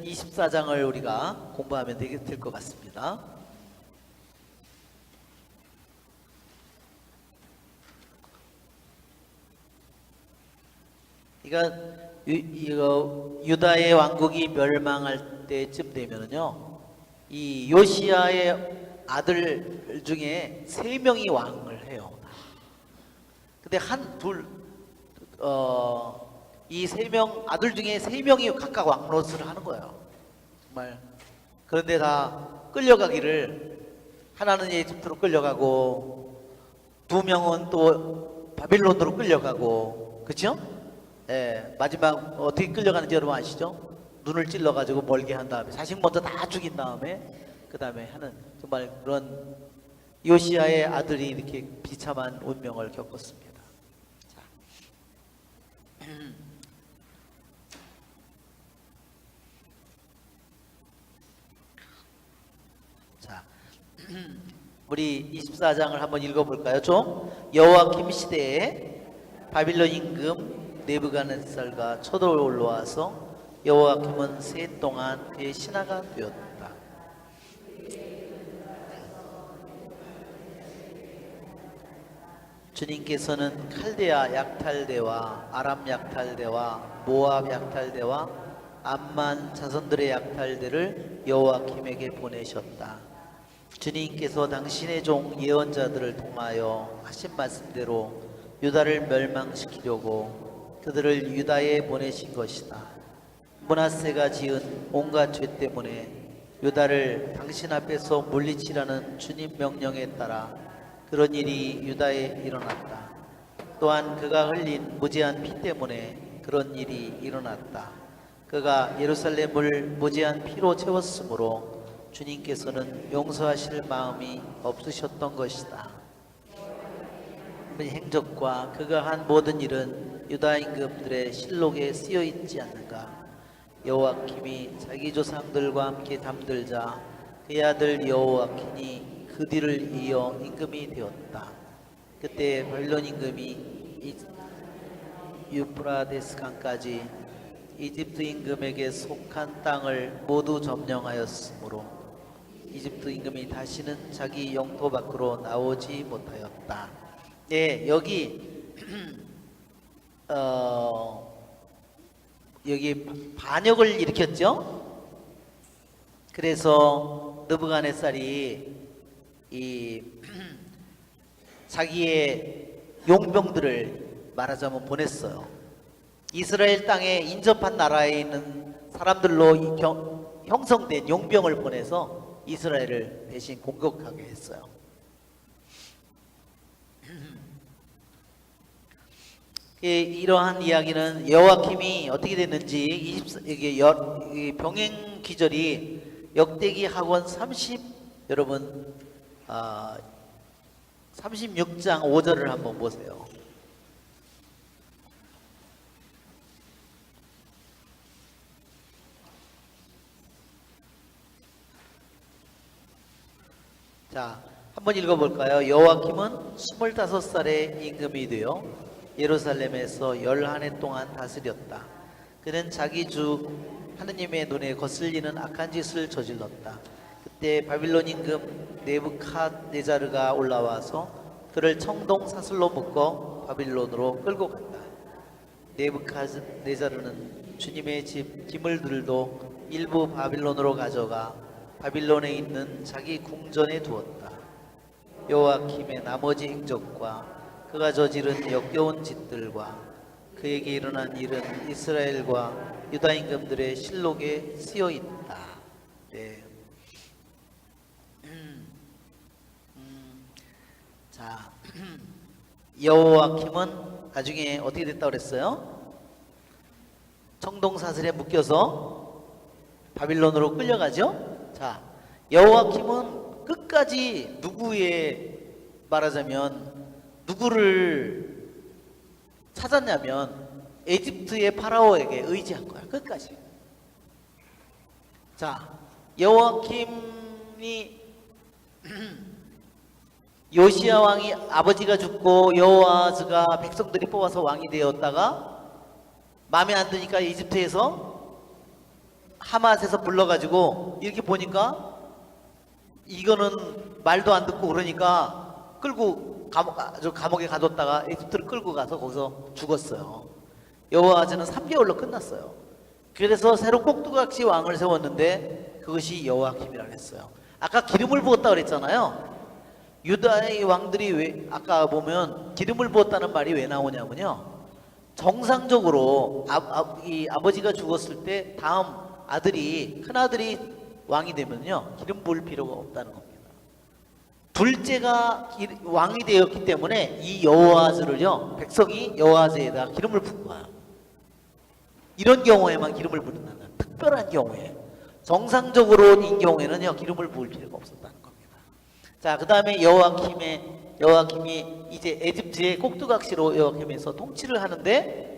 A: 24장을 우리가 공부하면 될 것 같습니다. 이거 유다의 왕국이 멸망할 때쯤 되면은요, 이 요시야의 아들 중에 3명이 왕을 해요. 근데 이 3명 아들 중에 3명이 각각 왕노릇을 하는 거예요. 정말. 그런데 다 끌려가기를, 하나는 에집트로 끌려가고 2명은 또 바빌론으로 끌려가고, 그렇죠? 예, 마지막 어떻게 끌려가는지 여러분 아시죠? 눈을 찔러가지고 멀게 한 다음에 자식 먼저 다 죽인 다음에 그 다음에 하는, 정말 그런 요시야의 아들이 이렇게 비참한 운명을 겪었습니다. 자, 우리 24장을 한번 읽어볼까요? 좀. 여호야킴 시대에 바빌론 임금 느부갓네살과 쳐들어 올라와서 여호야킴은 세 동안 그의 신하가 되었다. 주님께서는 칼데아 약탈대와 아람 약탈대와 모압 약탈대와 암만 자손들의 약탈대를 여호야킴에게 보내셨다. 주님께서 당신의 종 예언자들을 통하여 하신 말씀대로 유다를 멸망시키려고 그들을 유다에 보내신 것이다. 므낫세가 지은 온갖 죄 때문에 유다를 당신 앞에서 물리치라는 주님 명령에 따라 그런 일이 유다에 일어났다. 또한 그가 흘린 무지한 피 때문에 그런 일이 일어났다. 그가 예루살렘을 무지한 피로 채웠으므로 주님께서는 용서하실 마음이 없으셨던 것이다. 그 행적과 그가 한 모든 일은 유다 임금들의 실록에 쓰여 있지 않는가? 여호야킴이 자기 조상들과 함께 잠들자 그의 아들 여호야킨이 그 뒤를 이어 임금이 되었다. 그때 바빌론 임금이 유프라데스 강까지 이집트 임금에게 속한 땅을 모두 점령하였으므로 이집트 임금이 다시는 자기 영토 밖으로 나오지 못하였다. 네, 여기 여기 반역을 일으켰죠. 그래서 느부갓네살이 이 자기의 용병들을 말하자면 보냈어요. 이스라엘 땅에 인접한 나라에 있는 사람들로 형성된 용병을 보내서 이스라엘을 대신 공격하게 했어요. 이러한 이야기는 여호야킴이 어떻게 됐는지 이게 병행 기절이 역대기 하권 30 여러분 36장 5절을 한번 보세요. 자, 한번 읽어볼까요? 여호와킴은 25살의 임금이 되어 예루살렘에서 11해 동안 다스렸다. 그는 자기 주 하느님의 눈에 거슬리는 악한 짓을 저질렀다. 그때 바빌론 임금 네부갓네자르가 올라와서 그를 청동 사슬로 묶어 바빌론으로 끌고 갔다. 네부갓네자르는 주님의 집 기물들도 일부 바빌론으로 가져가 바빌론에 있는 자기 궁전에 두었다. 여호와킴의 나머지 행적과 그가 저지른 역겨운 짓들과 그에게 일어난 일은 이스라엘과 유다 임금들의 실록에 쓰여 있다. 네. 자, 여호와킴은 나중에 어떻게 됐다고 그랬어요? 청동사슬에 묶여서 바빌론으로 끌려가죠. 자, 여호와킴은 끝까지 누구를 찾았냐면 에집트의 파라오에게 의지한 거야. 끝까지. 자, 여호와킴이 요시야 왕이 아버지가 죽고 여호아즈가 백성들이 뽑아서 왕이 되었다가 마음에 안 드니까 이집트에서 하맛에서 불러가지고 이렇게 보니까 이거는 말도 안 듣고 그러니까 끌고 감옥에 가뒀다가 에집트를 끌고 가서 거기서 죽었어요. 여호아즈는 3개월로 끝났어요. 그래서 새로 꼭두각시 왕을 세웠는데 그것이 여호와킴이라고 했어요. 아까 기름을 부었다 그랬잖아요. 유다의 왕들이 왜 아까 보면 기름을 부었다는 말이 왜 나오냐면요. 정상적으로 이 아버지가 죽었을 때 다음 큰아들이 왕이 되면요 기름 부을 필요가 없다는 겁니다. 둘째가 왕이 되었기 때문에 이 여호아즈를요 백성이 여호아즈에다 기름을 붓는 거야. 이런 경우에만 기름을 붓는다는 특별한 경우에, 정상적으로인 경우에는요 기름을 부을 필요가 없었다는 겁니다. 자, 그 다음에 여호와킴이 이제 에집트의 꼭두각시로 여호와킴에서 통치를 하는데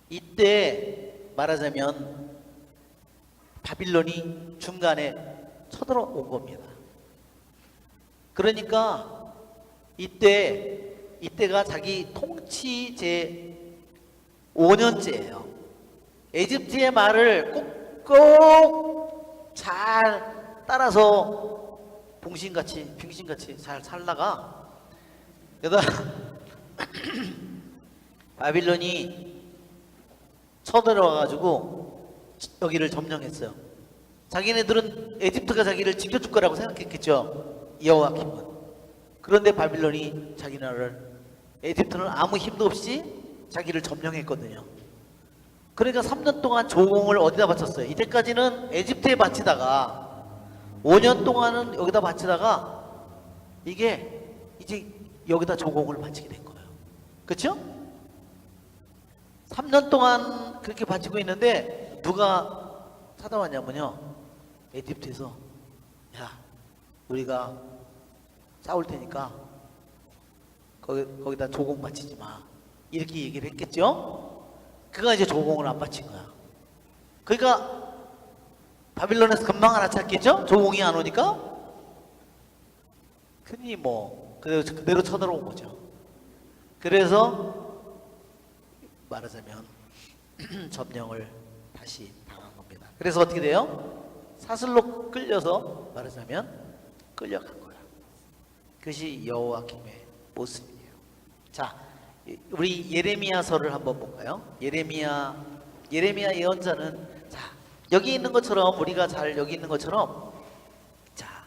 A: 이때 말하자면 바빌론이 중간에 쳐들어온 겁니다. 그러니까 이때가 자기 통치 제 5년째예요. 에집트의 말을 꼭 잘 따라서 빙신같이 잘 살다가 그러다 바빌론이 쳐들어와가지고 여기를 점령했어요. 자기네들은 에집트가 자기를 지켜줄 거라고 생각했겠죠. 여호와킴은. 그런데 바빌론이 자기 나라를, 에집트는 아무 힘도 없이 자기를 점령했거든요. 그러니까 3년 동안 조공을 어디다 바쳤어요? 이때까지는 에집트에 바치다가 5년 동안은 여기다 바치다가 이게 이제 여기다 조공을 바치게 된 거예요. 그렇죠? 3년 동안 그렇게 바치고 있는데 누가 찾아왔냐면요 에집트에서 야 우리가 싸울 테니까 거기다 조공 바치지 마 이렇게 얘기를 했겠죠. 그가 이제 조공을 안 바친 거야. 그러니까 바빌론에서 금방 알아챘겠죠. 조공이 안 오니까. 흔히 그대로 쳐들어온 거죠. 그래서 말하자면 점령을 다시 당한 겁니다. 그래서 어떻게 돼요? 사슬로 끌려서 말하자면 끌려간 거야. 그것이 여호와킴의 모습이에요. 자, 우리 예레미야서를 한번 볼까요? 예레미야 예언자는 자 여기 있는 것처럼 우리가 잘 여기 있는 것처럼 자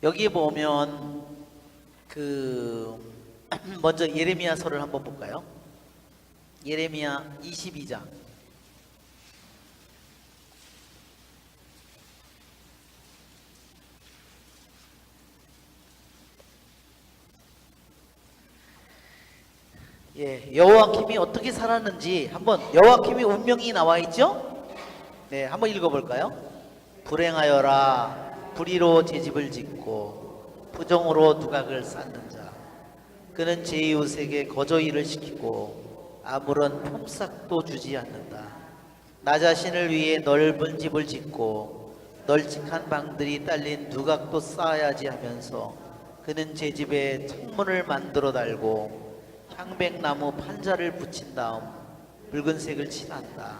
A: 여기 보면 먼저 예레미야서를 한번 볼까요? 예레미야 22장. 예, 여호와킴이 어떻게 살았는지 한번 여호와킴이 운명이 나와 있죠? 네, 한번 읽어볼까요? 불행하여라 불의로 제 집을 짓고 부정으로 두각을 쌓는 자 그는 제 이웃에게 거저 일을 시키고 아무런 품삯도 주지 않는다. 나 자신을 위해 넓은 집을 짓고 널찍한 방들이 딸린 누각도 쌓아야지 하면서 그는 제 집에 창문을 만들어 달고 향백나무 판자를 붙인 다음 붉은색을 칠한다.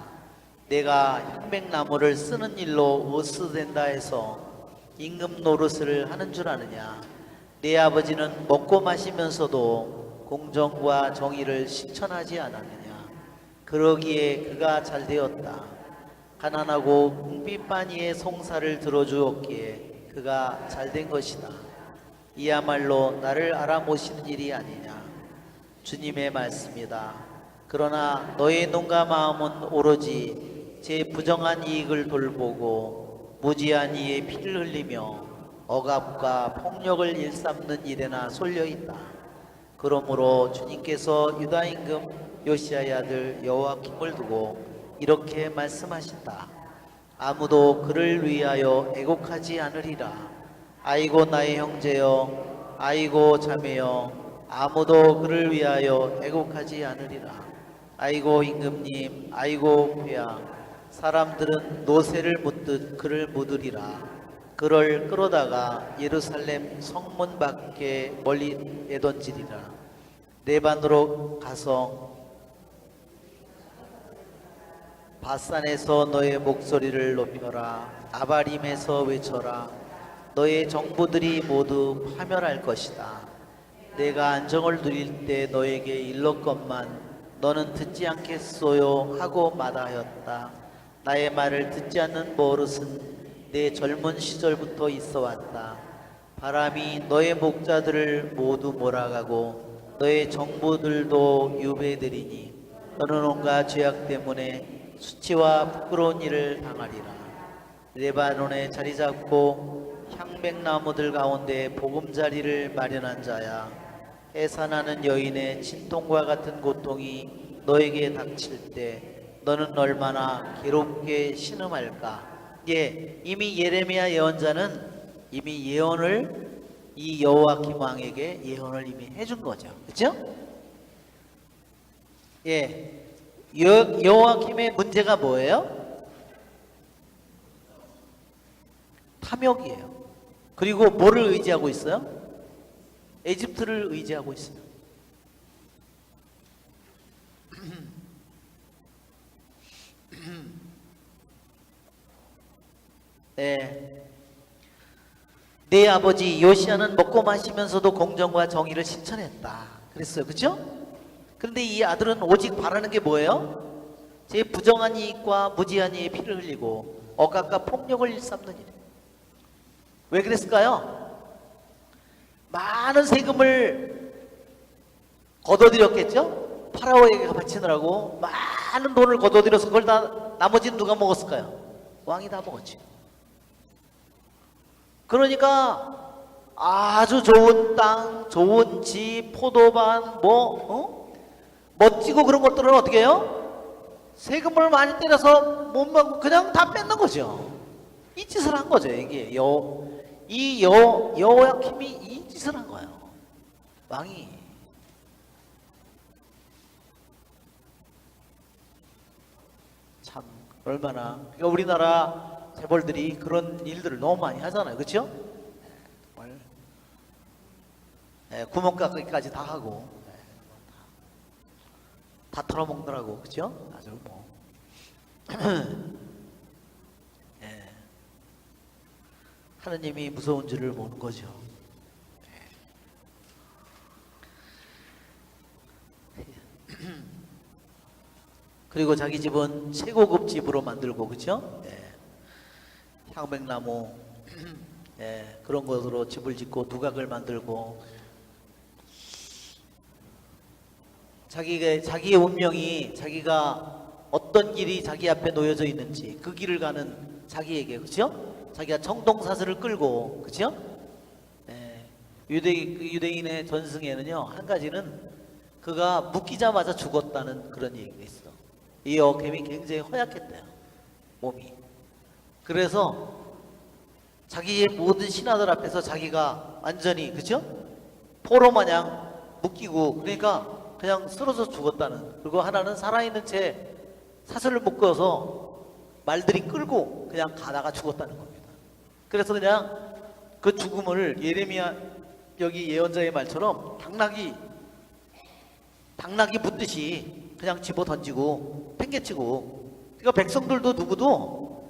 A: 내가 향백나무를 쓰는 일로 으스댄다 해서 임금 노릇을 하는 줄 아느냐. 내 아버지는 먹고 마시면서도 공정과 정의를 실천하지 않았느냐. 그러기에 그가 잘 되었다. 가난하고 궁핍바니의 송사를 들어주었기에 그가 잘 된 것이다. 이야말로 나를 알아보시는 일이 아니냐. 주님의 말씀이다. 그러나 너의 눈과 마음은 오로지 제 부정한 이익을 돌보고 무지한 이의 피를 흘리며 억압과 폭력을 일삼는 일에나 쏠려있다. 그러므로 주님께서 유다 임금 요시야의 아들 여호와킴을 두고 이렇게 말씀하신다. 아무도 그를 위하여 애곡하지 않으리라. 아이고 나의 형제여, 아이고 자매여, 아무도 그를 위하여 애곡하지 않으리라. 아이고 임금님, 아이고 폐하, 사람들은 노새를 묻듯 그를 묻으리라. 그를 끌어다가 예루살렘 성문 밖에 멀리 내던지리라. 레바논으로 가서 바산에서 너의 목소리를 높여라. 아바림에서 외쳐라. 너의 정부들이 모두 파멸할 것이다. 내가 안정을 누릴 때 너에게 일렀건만 너는 듣지 않겠소요 하고 마다하였다. 나의 말을 듣지 않는 버릇은 내 젊은 시절부터 있어 왔다. 바람이 너의 목자들을 모두 몰아가고 너의 정부들도 유배되리니 너는 온갖 죄악 때문에 수치와 부끄러운 일을 당하리라. 레바논에 자리 잡고 향백나무들 가운데 보금자리를 마련한 자야. 해산하는 여인의 진통과 같은 고통이 너에게 닥칠 때 너는 얼마나 괴롭게 신음할까. 예, 이미 예레미야 예언자는 이미 예언을 이 여호와킴 왕에게 예언을 이미 해준 거죠. 그렇죠? 예, 여호와킴의 문제가 뭐예요? 탐욕이에요. 그리고 뭐를 의지하고 있어요? 에집트를 의지하고 있어요. 네. 내 아버지 요시야는 먹고 마시면서도 공정과 정의를 실천했다 그랬어요. 그렇죠? 그런데 이 아들은 오직 바라는 게 뭐예요? 제 부정한 이익과 무지한 이의 피를 흘리고 억압과 폭력을 일삼는 일. 왜 그랬을까요? 많은 세금을 걷어들였겠죠? 파라오에게 바치느라고 많은 돈을 걷어들여서 그걸 다 나머지는 누가 먹었을까요? 왕이 다 먹었지. 그러니까 아주 좋은 땅, 좋은 집, 포도밭, 멋지고 그런 것들은 어떻게 해요? 세금을 많이 때려서 못 먹고 그냥 다 뺏는 거죠. 이 짓을 한 거죠. 이게 여호야킴이 이 짓을 한 거예요. 왕이. 참 얼마나. 그러니까 우리나라 재벌들이 그런 일들을 너무 많이 하잖아요. 그렇죠? 정말 구멍가게까지 다 하고 다 털어먹느라고. 그렇죠? 아주 뭐 하느님이 무서운 줄을 모르는 거죠. 그리고 자기 집은 최고급 집으로 만들고, 그렇죠? 향백나무 그런 것으로 집을 짓고 두각을 만들고 자기의 운명이 자기가 어떤 길이 자기 앞에 놓여져 있는지 그 길을 가는 자기에게, 그렇죠? 자기가 청동사슬을 끌고, 그렇죠? 유대인의 전승에는요 한 가지는 그가 묶이자마자 죽었다는 그런 얘기가 있어. 이 여호와킴이 굉장히 허약했대요, 몸이. 그래서 자기의 모든 신하들 앞에서 자기가 완전히, 그죠? 포로 마냥 묶이고, 그러니까 그냥 쓰러져 죽었다는. 그리고 하나는 살아있는 채 사슬을 묶어서 말들이 끌고 그냥 가다가 죽었다는 겁니다. 그래서 그냥 그 죽음을 예레미야 여기 예언자의 말처럼 당나귀 붙듯이 그냥 집어 던지고 팽개치고. 그러니까 백성들도 누구도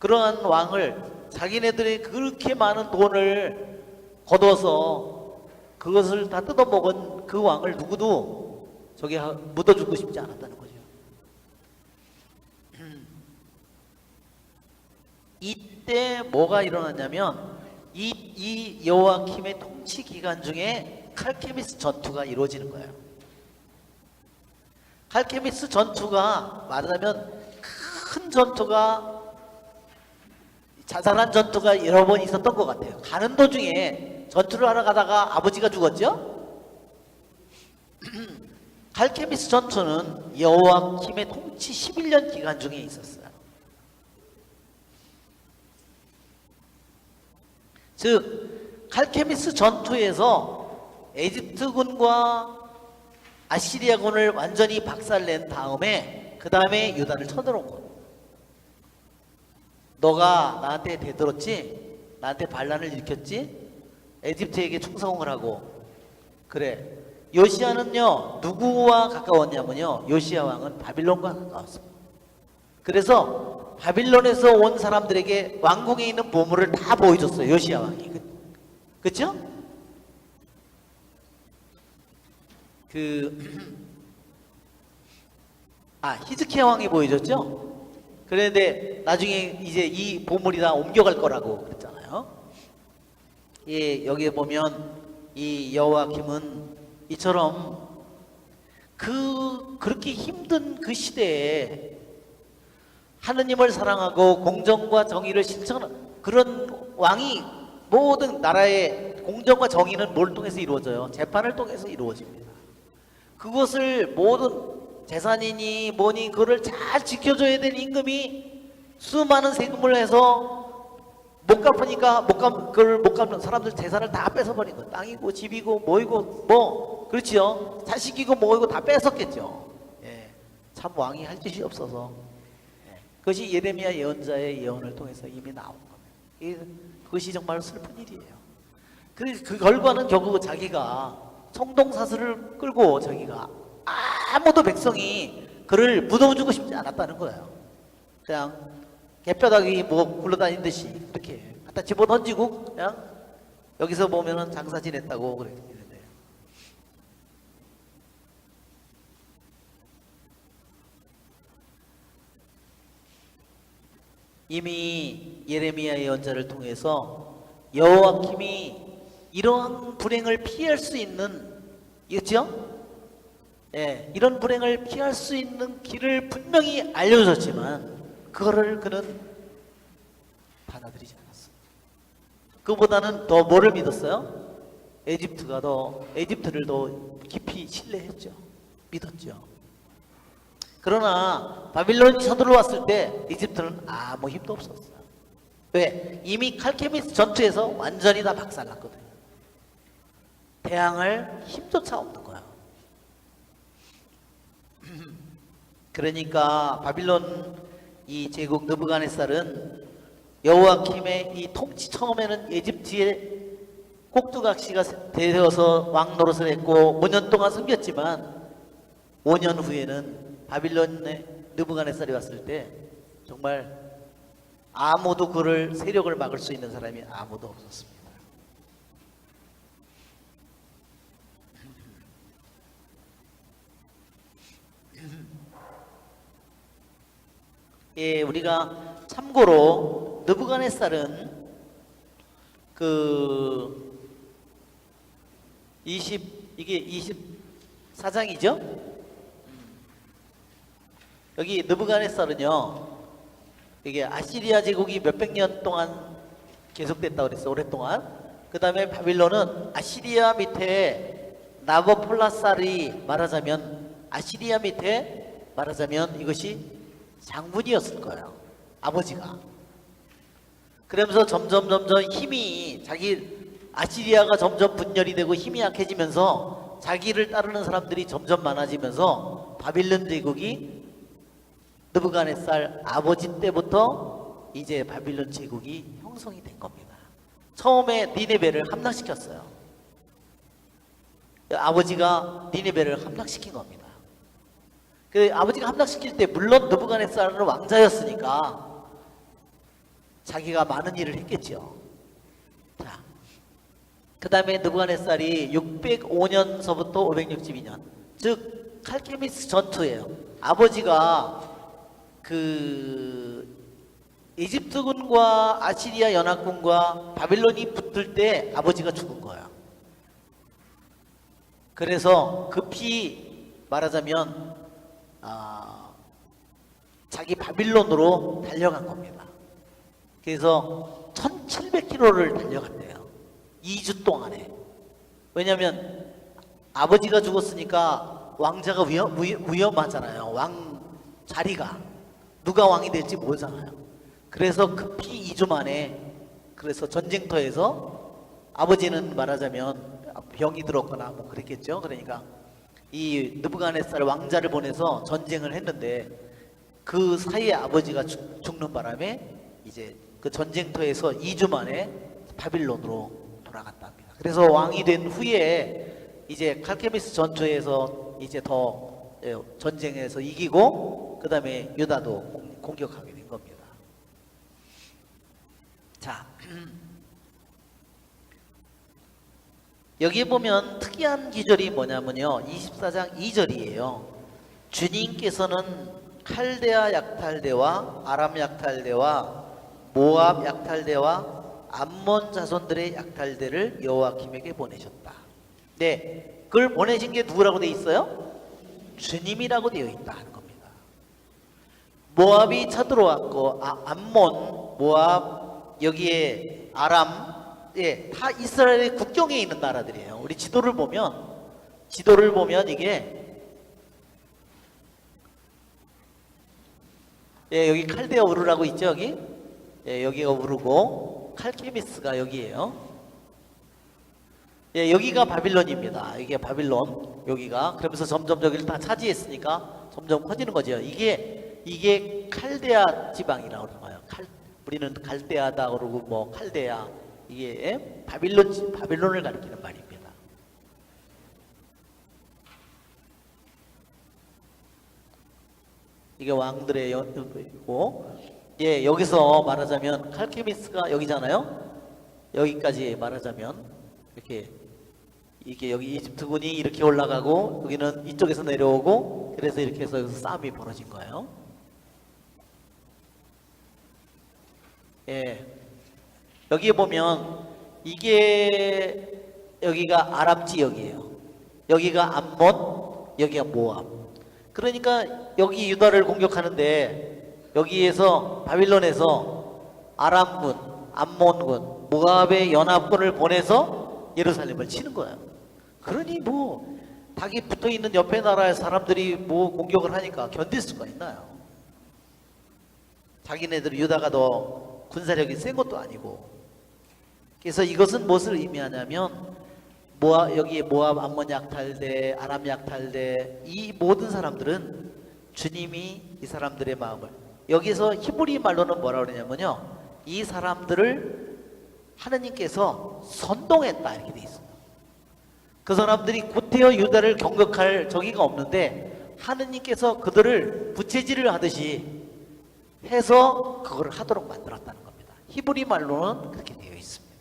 A: 그러한 왕을, 자기네들이 그렇게 많은 돈을 거둬서 그것을 다 뜯어먹은 그 왕을 누구도 저기 묻어주고 싶지 않았다는 거죠. 이때 뭐가 일어났냐면 이 여호와킴의 통치 기간 중에 칼케미스 전투가 이루어지는 거예요. 칼케미스 전투가 말하자면 큰 전투가, 자잘한 전투가 여러 번 있었던 것 같아요. 가는 도중에 전투를 하러 가다가 아버지가 죽었죠. 칼케미스 전투는 여호와킴의 통치 11년 기간 중에 있었어요. 즉 칼케미스 전투에서 에집트군과 아시리아군을 완전히 박살낸 다음에 그 다음에 유다를 쳐들어온 거예요. 너가 나한테 대들었지? 나한테 반란을 일으켰지? 에집트에게 충성을 하고. 그래, 요시야는요 누구와 가까웠냐면요, 요시야 왕은 바빌론과 가까웠습니다. 그래서 바빌론에서 온 사람들에게 왕궁에 있는 보물을 다 보여줬어요, 요시야 왕이. 그쵸? 히즈키야 왕이 보여줬죠? 그런데 나중에 이제 이 보물이 다 옮겨갈 거라고 그랬잖아요. 예, 여기에 보면 이 여호와킴은 이처럼 그렇게 힘든 그 시대에 하느님을 사랑하고 공정과 정의를 실천하는 그런 왕이, 모든 나라의 공정과 정의는 뭘 통해서 이루어져요? 재판을 통해서 이루어집니다. 그것을 모든 재산이니 뭐니 그거를 잘 지켜줘야 되는 임금이 수많은 세금을 해서 못 갚으니까 그걸 못 갚는 사람들 재산을 다 뺏어버린 거예요. 땅이고 집이고 뭐이고 뭐, 그렇지요? 자식이고 뭐이고 다 뺏었겠죠. 예, 참 왕이 할 짓이 없어서. 예, 그것이 예레미야 예언자의 예언을 통해서 이미 나온 겁니다. 그것이 정말 슬픈 일이에요. 그 결과는 결국 자기가 청동사슬을 끌고 자기가 아무도 백성이 그를 묻어주고 싶지 않았다는 거예요. 그냥 개뼈다귀 뭐 굴러다니듯이 이렇게 갖다 집어던지고 그냥 여기서 보면은 장사 지냈다고 그랬는데, 이미 예레미야 예언자를 통해서 여호와킴이 이러한 불행을 피할 수 있는, 있죠? 예, 이런 불행을 피할 수 있는 길을 분명히 알려줬지만 그거를 그는 받아들이지 않았어요. 그보다는 더 뭐를 믿었어요? 에집트를 더 깊이 신뢰했죠. 믿었죠. 그러나 바빌론이 쳐들어왔을 때 이집트는 아무 힘도 없었어요. 왜? 이미 칼케미스 전투에서 완전히 다 박살났거든요. 대항할 힘조차 없는 거예요. 그러니까 바빌론 이 제국 느부갓네살은 여호와킴의 이 통치, 처음에는 에집트의 꼭두각시가 되어서 왕 노릇을 했고 5년 동안 섬겼지만 5년 후에는 바빌론의 느부갓네살이 왔을 때 정말 아무도 그를 세력을 막을 수 있는 사람이 아무도 없었습니다. 예, 우리가 참고로 느부갓네살은 이게 24장이죠? 여기 느부갓네살은요, 이게 아시리아 제국이 몇백 년 동안 계속됐다고 그랬어, 오랫동안. 그 다음에 바빌론은 아시리아 밑에 나보폴라살이 말하자면 아시리아 밑에 말하자면 이것이 장군이었을 거예요. 아버지가. 그러면서 점점 힘이 아시리아가 점점 분열이 되고 힘이 약해지면서 자기를 따르는 사람들이 점점 많아지면서 바빌론 제국이 느부갓네살 아버지 때부터 이제 바빌론 제국이 형성이 된 겁니다. 처음에 니네베를 함락시켰어요. 아버지가 니네베를 함락시킨 겁니다. 그 아버지가 함락시킬 때 물론 느부갓네살은 왕자였으니까 자기가 많은 일을 했겠죠. 자, 그 다음에 느부갓네살이 605년서부터 562년, 즉 칼케미스 전투예요. 아버지가 그 이집트군과 아시리아 연합군과 바빌론이 붙을 때 아버지가 죽은 거예요. 그래서 급히 말하자면 자기 바빌론으로 달려간 겁니다. 그래서 1700km를 달려갔대요. 2주 동안에. 왜냐하면 아버지가 죽었으니까 왕자가 위험하잖아요. 왕 자리가 누가 왕이 될지 모르잖아요. 그래서 급히 2주 만에 그래서 전쟁터에서 아버지는 말하자면 병이 들었거나 뭐 그랬겠죠. 그러니까 이 느부갓네살 왕자를 보내서 전쟁을 했는데 그 사이에 아버지가 죽는 바람에 이제 그 전쟁터에서 2주 만에 바빌론으로 돌아갔다 합니다. 그래서 왕이 된 후에 이제 칼케미스 전투에서 이제 더 전쟁에서 이기고 그 다음에 유다도 공격하게 된 겁니다. 자, 여기 보면 특이한 기절이 뭐냐면요, 24장 2절이에요. 주님께서는 칼데아 약탈대와 아람 약탈대와 모압 약탈대와 암몬 자손들의 약탈대를 여호와김에게 보내셨다. 네, 그걸 보내신 게 누구라고 되어 있어요? 주님이라고 되어 있다 하는 겁니다. 모압이 쳐들어왔고 암몬, 모압, 여기에 아람, 예, 다 이스라엘의 국경에 있는 나라들이에요. 우리 지도를 보면 이게 예, 여기 칼데아 우르라고 있죠, 여기? 예, 여기가 우르고 칼케미스가 여기에요. 예, 여기가 바빌론입니다. 이게 바빌론, 여기가. 그러면서 점점 여기를 다 차지했으니까 점점 커지는 거죠. 이게 칼데아 지방이라고 그러는 거예요. 우리는 갈대아다 그러고 뭐 칼데아, 이게 바빌론을 가리키는 말입니다. 이게 왕들의 연습이고, 예, 여기서 말하자면 칼케미스가 여기잖아요. 여기까지 말하자면 이렇게 이게 여기 이집트군이 이렇게 올라가고 여기는 이쪽에서 내려오고, 그래서 이렇게 해서 여기서 싸움이 벌어진 거예요. 예, 여기 보면 이게 여기가 아람 지역이에요. 여기가 암몬, 여기가 모압. 그러니까 여기 유다를 공격하는데 여기에서 바빌론에서 아람군, 암몬군, 모압의 연합군을 보내서 예루살렘을 치는 거예요. 그러니 뭐 닭이 붙어있는 옆에 나라의 사람들이 뭐 공격을 하니까 견딜 수가 있나요? 자기네들 유다가 더 군사력이 센 것도 아니고. 그래서 이것은 무엇을 의미하냐면 여기에 모압, 암몬 약탈대, 아람 약탈대, 이 모든 사람들은 주님이 이 사람들의 마음을, 여기서 히브리 말로는 뭐라 그러냐면요, 이 사람들을 하느님께서 선동했다 이렇게 돼 있어요. 그 사람들이 구태여 유다를 경극할 저기가 없는데 하느님께서 그들을 부채질을 하듯이 해서 그걸 하도록 만들었다는 겁니다. 히브리 말로는 그렇게 되어 있습니다.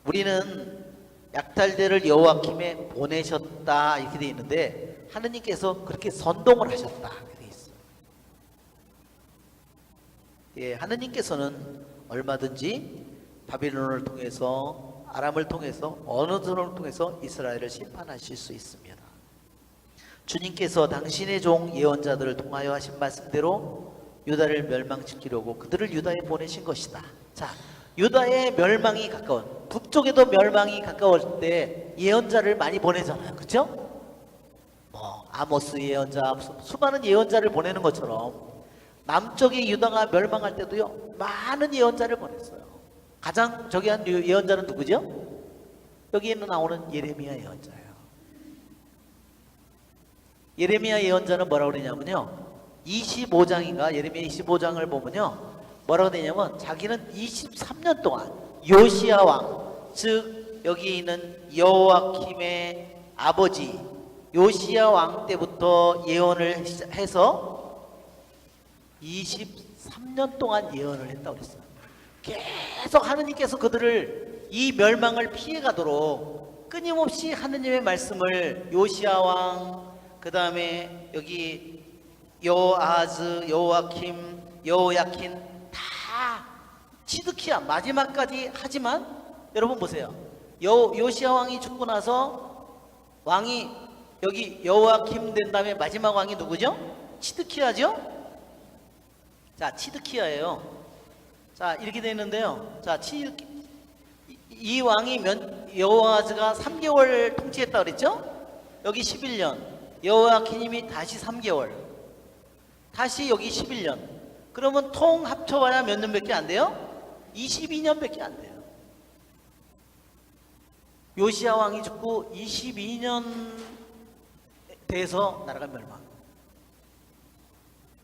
A: 우리는 약탈대를 여호와김에 보내셨다 이렇게 되어 있는데 하느님께서 그렇게 선동을 하셨다 이렇게 되어 있어요. 예, 하느님께서는 얼마든지 바빌론을 통해서, 아람을 통해서, 어느 전을 통해서 이스라엘을 심판하실 수 있습니다. 주님께서 당신의 종 예언자들을 통하여 하신 말씀대로 유다를 멸망시키려고 그들을 유다에 보내신 것이다. 자, 유다의 멸망이 가까운, 북쪽에도 멸망이 가까울 때 예언자를 많이 보내잖아요. 그렇죠? 뭐 아모스 예언자, 수많은 예언자를 보내는 것처럼 남쪽의 유다가 멸망할 때도요 많은 예언자를 보냈어요. 가장 저기 한 예언자는 누구죠? 여기에는 나오는 예레미야 예언자예요. 예레미야 예언자는 뭐라고 그러냐면요, 25장인가 예레미야 25장을 보면요 뭐라고 되냐면, 자기는 23년 동안 요시야 왕, 즉 여기 있는 여호와킴의 아버지 요시야 왕 때부터 예언을 해서 23년 동안 예언을 했다고 그랬어요. 계속 하느님께서 그들을 이 멸망을 피해가도록 끊임없이 하느님의 말씀을 요시야 왕, 그 다음에 여기 여호아즈, 여호야킴, 여호야킨 다 치드키야 마지막까지 하지만, 여러분 보세요. 요시야 왕이 죽고 나서 왕이 여기 여호야킴 된 다음에 마지막 왕이 누구죠? 치드키야죠? 자, 치드키야예요. 자, 이렇게 되어 있는데요. 자, 이 왕이 여호아즈가 3개월 통치했다 그랬죠? 여기 11년. 여호야키님이 다시 3개월. 다시 여기 11년. 그러면 통 합쳐봐야 몇 년밖에 안 돼요? 22년밖에 안 돼요. 요시야 왕이 죽고 22년 돼서 나라가 멸망.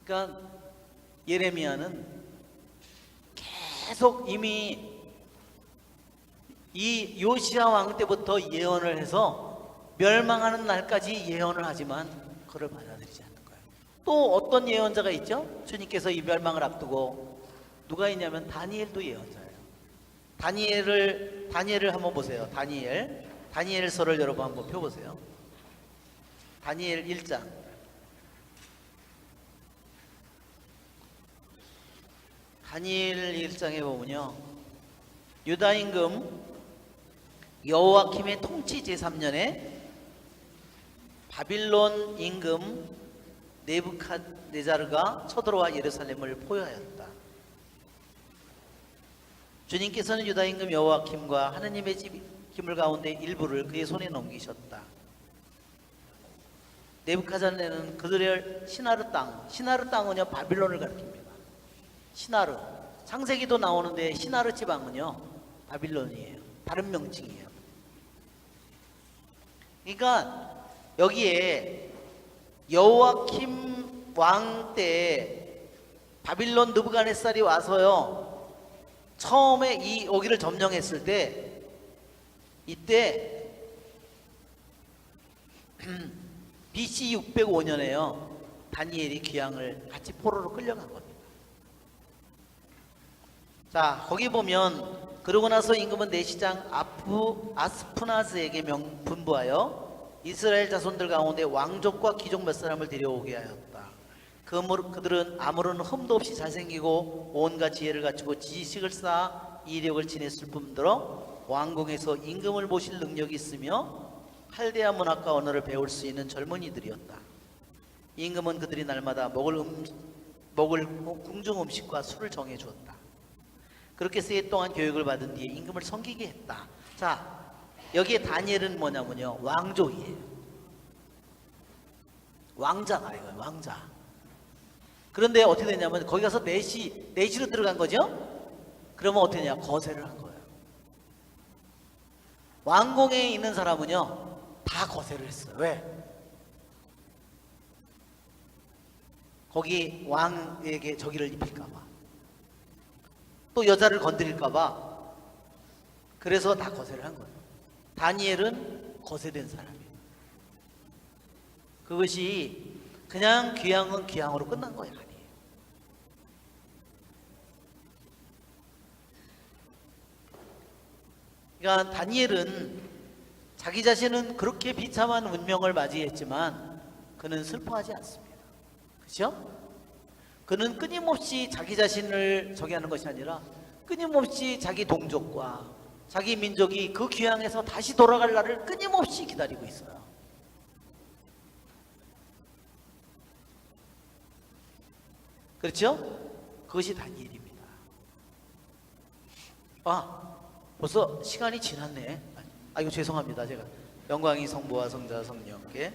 A: 그러니까 예레미야는 계속 이미 이 요시야 왕 때부터 예언을 해서 멸망하는 날까지 예언을 하지만 그걸 받아들이지 않는 거예요. 또 어떤 예언자가 있죠? 주님께서 이 멸망을 앞두고 누가 있냐면 다니엘도 예언자예요. 다니엘을 한번 보세요. 다니엘서를 여러분 한번 펴보세요. 다니엘 1장. 다니엘 1장에 보면요, 유다 임금 여호와킴의 통치 제3년에 바빌론 임금 네부갓네자르가 쳐들어와 예루살렘을 포위하였다. 주님께서는 유다 임금 여호와킴과 하느님의 집 기물 가운데 일부를 그의 손에 넘기셨다. 네부갓네자르는 그들의 시나르 땅은요 바빌론을 가리킵니다. 시나르, 창세기도 나오는데 시나르 지방은요 바빌론이에요. 다른 명칭이에요. 그러니까 여기에 여호와킴 왕 때 바빌론 느부갓네살이 와서요 처음에 여기를 점령했을 때, 이때 BC 605년에요 다니엘이 귀향을 같이 포로로 끌려간 겁니다. 자, 거기 보면 그러고 나서 임금은 내시장 아스푸나스에게 분부하여 이스라엘 자손들 가운데 왕족과 귀족 몇 사람을 데려오게 하였다. 그들은 아무런 흠도 없이 잘생기고 온갖 지혜를 갖추고 지식을 쌓아 이력을 지냈을 뿐더러 왕궁에서 임금을 모실 능력이 있으며 할대아 문학과 언어를 배울 수 있는 젊은이들이었다. 임금은 그들이 날마다 먹을 궁중 음식과 술을 정해 주었다. 그렇게 세 동안 교육을 받은 뒤에 임금을 섬기게 했다. 자, 여기에 다니엘은 뭐냐면요 왕족이에요. 왕자가 이거예요. 왕자. 그런데 어떻게 되냐면 거기 가서 내시로 들어간 거죠. 그러면 어떻게 되냐, 거세를 한 거예요. 왕궁에 있는 사람은요 다 거세를 했어요. 왜? 거기 왕에게 저기를 입힐까봐, 또 여자를 건드릴까봐, 그래서 다 거세를 한 거예요. 다니엘은 거세된 사람이에요. 그것이 그냥 귀향은 귀향으로 끝난 거예요. 아니에요. 그러니까 다니엘은 자기 자신은 그렇게 비참한 운명을 맞이했지만 그는 슬퍼하지 않습니다. 그렇죠? 그는 끊임없이 자기 자신을 저기 하는 것이 아니라 끊임없이 자기 동족과 자기 민족이 그 귀향에서 다시 돌아갈 날을 끊임없이 기다리고 있어요. 그렇죠? 그것이 다니엘입니다. 아, 벌써 시간이 지났네. 아, 이거 죄송합니다. 제가 영광이 성부와 성자 성령께